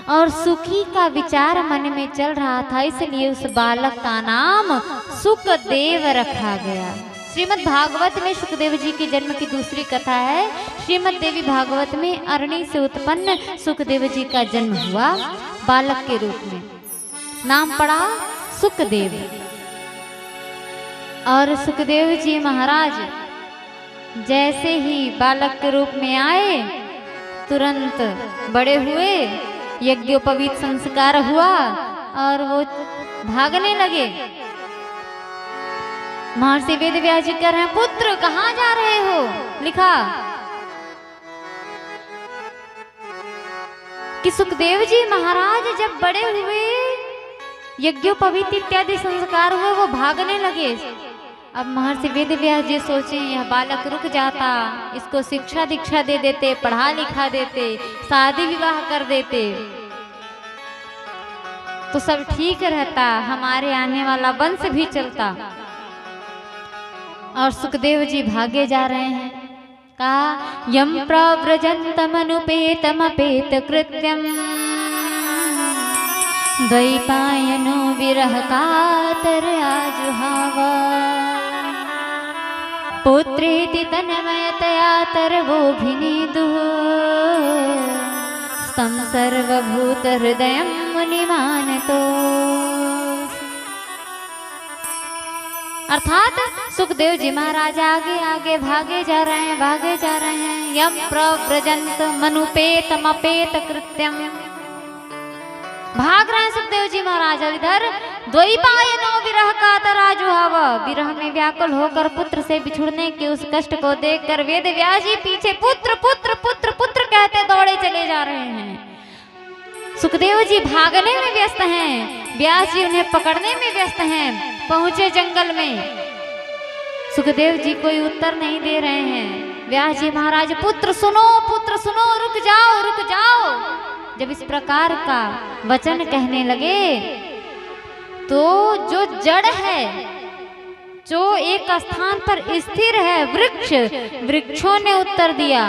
और सुखी का विचार मन में चल रहा था, इसलिए उस बालक का नाम सुखदेव रखा गया। श्रीमद् भागवत में सुखदेव जी के जन्म की दूसरी कथा है। श्रीमद् देवी भागवत में अरणि से उत्पन्न सुखदेव जी का जन्म हुआ बालक के रूप में, नाम पड़ा सुखदेव। और सुखदेव जी महाराज जैसे ही बालक के रूप में आए, तुरंत बड़े हुए, यज्ञोपवीत संस्कार हुआ और वो भागने लगे। महर्षि वेदव्यास जी कह रहे हैं, पुत्र कहाँ जा रहे हो। लिखा कि सुखदेव जी महाराज जब बड़े हुए, यज्ञोपवीत इत्यादि संस्कार हुए, वो भागने लगे। अब महर्षि वेदव्यास जी सोचे, यह बालक रुक जाता, इसको शिक्षा दीक्षा दे देते, पढ़ा लिखा देते, शादी विवाह कर देते तो सब ठीक रहता, हमारे आने वाला वंश भी चलता। और सुखदेव जी भागे जा रहे हैं। कहा, यम प्रव्रजन्तमनुपेतमपेत कृत्यम द्वैपायनो विरह कातर आजुहावा पुत्रेति तन्मयतया तरवोभिनेदुः तं सर्वभूत हृदयं मुनिमानतो। अर्थात सुखदेव जी महाराज आगे आगे भागे जा रहे हैं, भागे जा रहे हैं। यम प्रव्रजन्त मनुपेतमपेत कृत्यम, भाग रहे हैं सुखदेव जी महाराज। और इधर द्वैपायनो विरह का तराजु हवा, विरह में व्याकुल होकर पुत्र से बिछुड़ने के उस कष्ट को देखकर वेद व्यास जी पीछे पुत्र पुत्र पुत्र पुत्र कहते दौड़े चले जा रहे हैं। सुखदेव जी भागने में व्यस्त हैं, व्यास जी उन्हें पकड़ने में व्यस्त हैं। पहुंचे जंगल में, सुखदेव जी कोई उत्तर नहीं दे रहे हैं। व्यास जी महाराज पुत्र सुनो, रुक जाओ रुक जाओ। जब इस प्रकार का वचन कहने लगे तो जो जड़ है, जो एक स्थान पर स्थिर है, वृक्षों ने उत्तर दिया।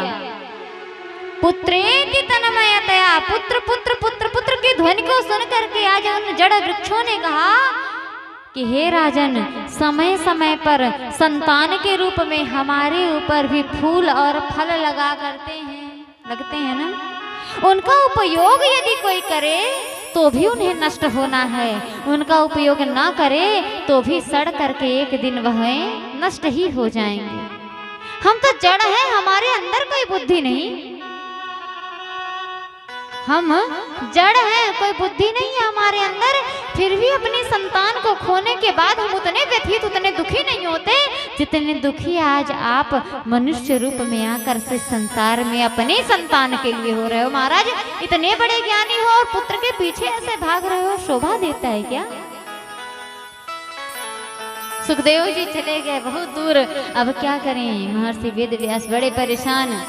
पुत्रेति तन्मयतया, पुत्र पुत्र पुत्र पुत्र की ध्वनि को सुन करके आज उन जड़ वृक्षों ने कहा कि हे राजन, समय समय पर संतान के रूप में हमारे ऊपर भी फूल और फल लगते हैं ना, उनका उपयोग यदि कोई करे तो भी उन्हें नष्ट होना है, उनका उपयोग ना करे तो भी सड़ करके एक दिन वह नष्ट ही हो जाएंगे। हम तो जड़ हैं, हमारे अंदर कोई बुद्धि नहीं, हम जड़ हैं, कोई बुद्धि नहीं है हमारे अंदर। फिर भी अपनी संतान को खोने के बाद हम उतने व्यथित, उतने दुखी नहीं होते जितने दुखी आज आप मनुष्य रूप में आकर से संसार में अपने संतान के लिए हो रहे हो। महाराज इतने बड़े ज्ञानी हो और पुत्र के पीछे ऐसे भाग रहे हो, शोभा देता है क्या? सुखदेव जी चले गए बहुत दूर। अब क्या करें, महर्षि वेद व्यास बड़े परेशान।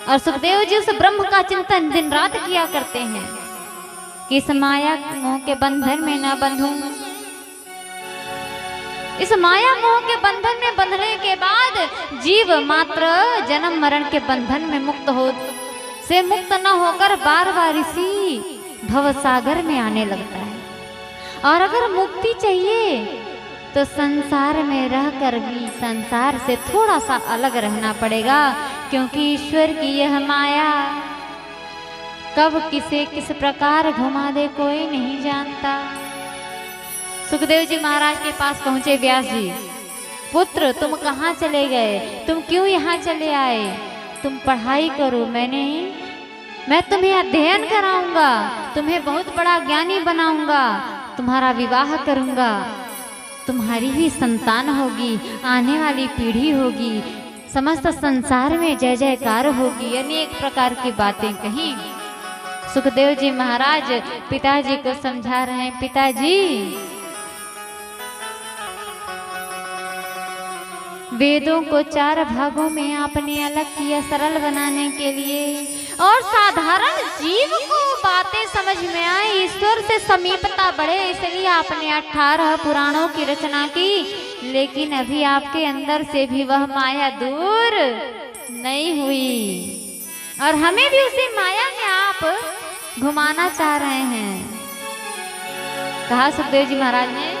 और सुखदेव जी उस ब्रह्म का चिंतन दिन रात किया करते हैं कि इस माया मोह के बंधन में ना बंधूं। इस माया मोह के बंधन में बंधने के बाद जीव मात्र जन्म मरण के बंधन में मुक्त न होकर बार बार इसी भव सागर में आने लगता है। और अगर मुक्ति चाहिए तो संसार में रहकर भी संसार से थोड़ा सा अलग रहना पड़ेगा, क्योंकि ईश्वर की यह माया कब किसे किस प्रकार घुमा दे कोई नहीं जानता। सुखदेव जी महाराज के पास पहुंचे व्यास जी। पुत्र तुम कहाँ चले गए, तुम क्यों यहाँ चले आए? तुम पढ़ाई करो, मैं तुम्हें अध्ययन कराऊंगा, तुम्हें बहुत बड़ा ज्ञानी बनाऊंगा, तुम्हारा विवाह करूंगा, तुम्हारी भी संतान होगी, आने वाली पीढ़ी होगी, समस्त संसार में जय जयकार होगी। अनेक प्रकार की बातें कही। सुखदेव जी महाराज पिताजी को समझा रहे हैं, पिताजी वेदों को 4 भागों में आपने अलग किया सरल बनाने के लिए, और साधारण जीव को बातें समझ में आए, ईश्वर से समीपता बढ़े, इसलिए आपने 18 पुराणों की रचना की। लेकिन अभी आपके अंदर से भी वह माया दूर नहीं हुई और हमें भी उसी माया में आप घुमाना चाह रहे हैं, कहा सुखदेव जी महाराज ने।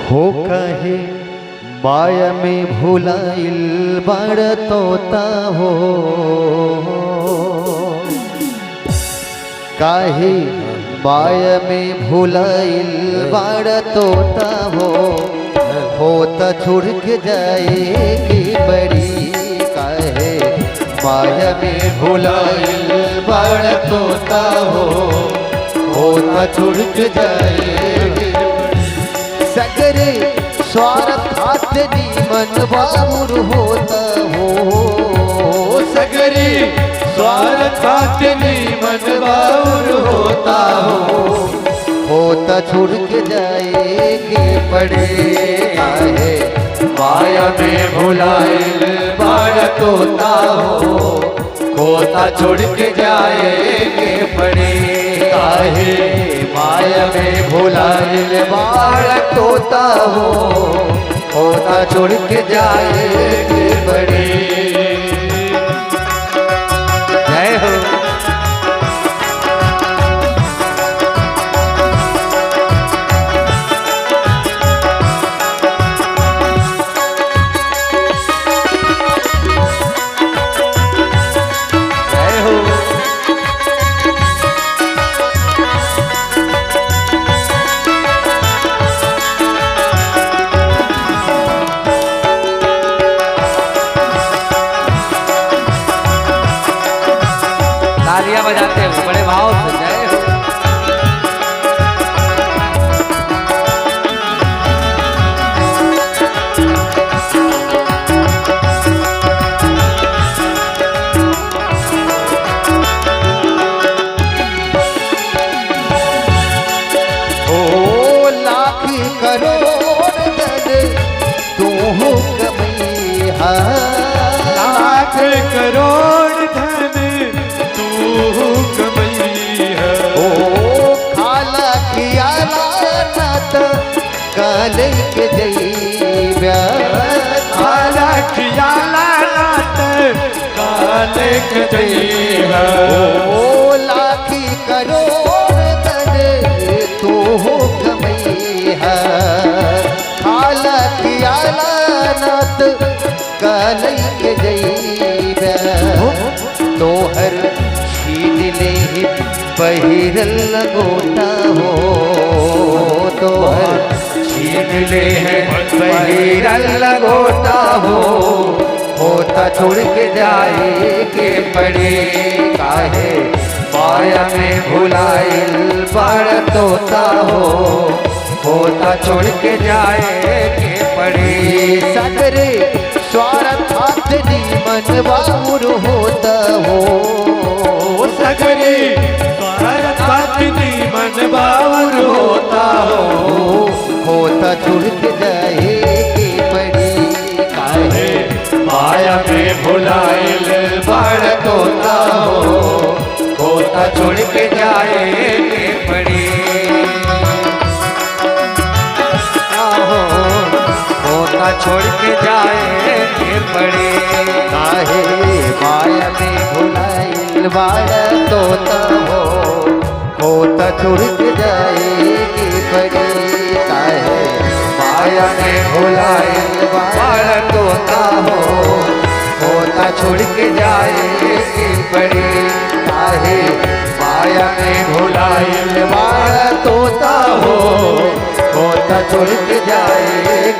हो कहे माया में भुलाइल बड़ तोता हो, काहे माया में भुलाइल बड़ तोता हो त छुड़क जाएगी बड़ी, काहे माया में भुलाइल बड़ तोता हो त छुड़क जाएगी। सगरे स्वार्थ मन बाबुर होता हो, सगरे स्वार्थ मन बाबुर होता हो त छुड़क जाएगी पड़े, काहे माया में भुलाइल बड़ तोता हो त छुड़क जाएगी पड़े, काहे माया में भुलाइल बड़ तोता हो त छुड़क जाएगी बड़े। जय हो। तालियां बजाते हुए बड़े भाव से जय हो। ओ लाख करोड़ धन तू कमैया, लाख करोड़ धन तू कमैया। ओ खाला किया लानत काल के जैब्या, खाला खिया लानत काल के जैब्या। ओ लाखी करोड़ धन तू कमैया, खाला किया लानत काल के जैब्या। तोहर छीन ले पहिरल गोटा हो, तोहर छीन ले पहिरल गोटा हो छोड़ के जाए के पड़े। काहे माया में भुलाइल बड़ तोता होता छोड़ के जाए के पड़ी। सगरे स्वार्थ हाथ मन बाबुर होता हो, सगरे स्वार्थ मन बाबुर होता होता छोड़ के जाए के पड़ी। काहे माया में भुलाइल बड़ तोता होता छोड़ के जाए के पड़ी। होता छोड़ के जाए के पड़ी। काहे माया में भुलाइल बाड़ तोता होता छोड़ के जाए के पड़ी। काहे माया में भुलाइल बाड़ तोता होता छोड़ के जाए के पड़ी। काहे माया में भुलाइल बाड़ तोता होता छोड़ के जाए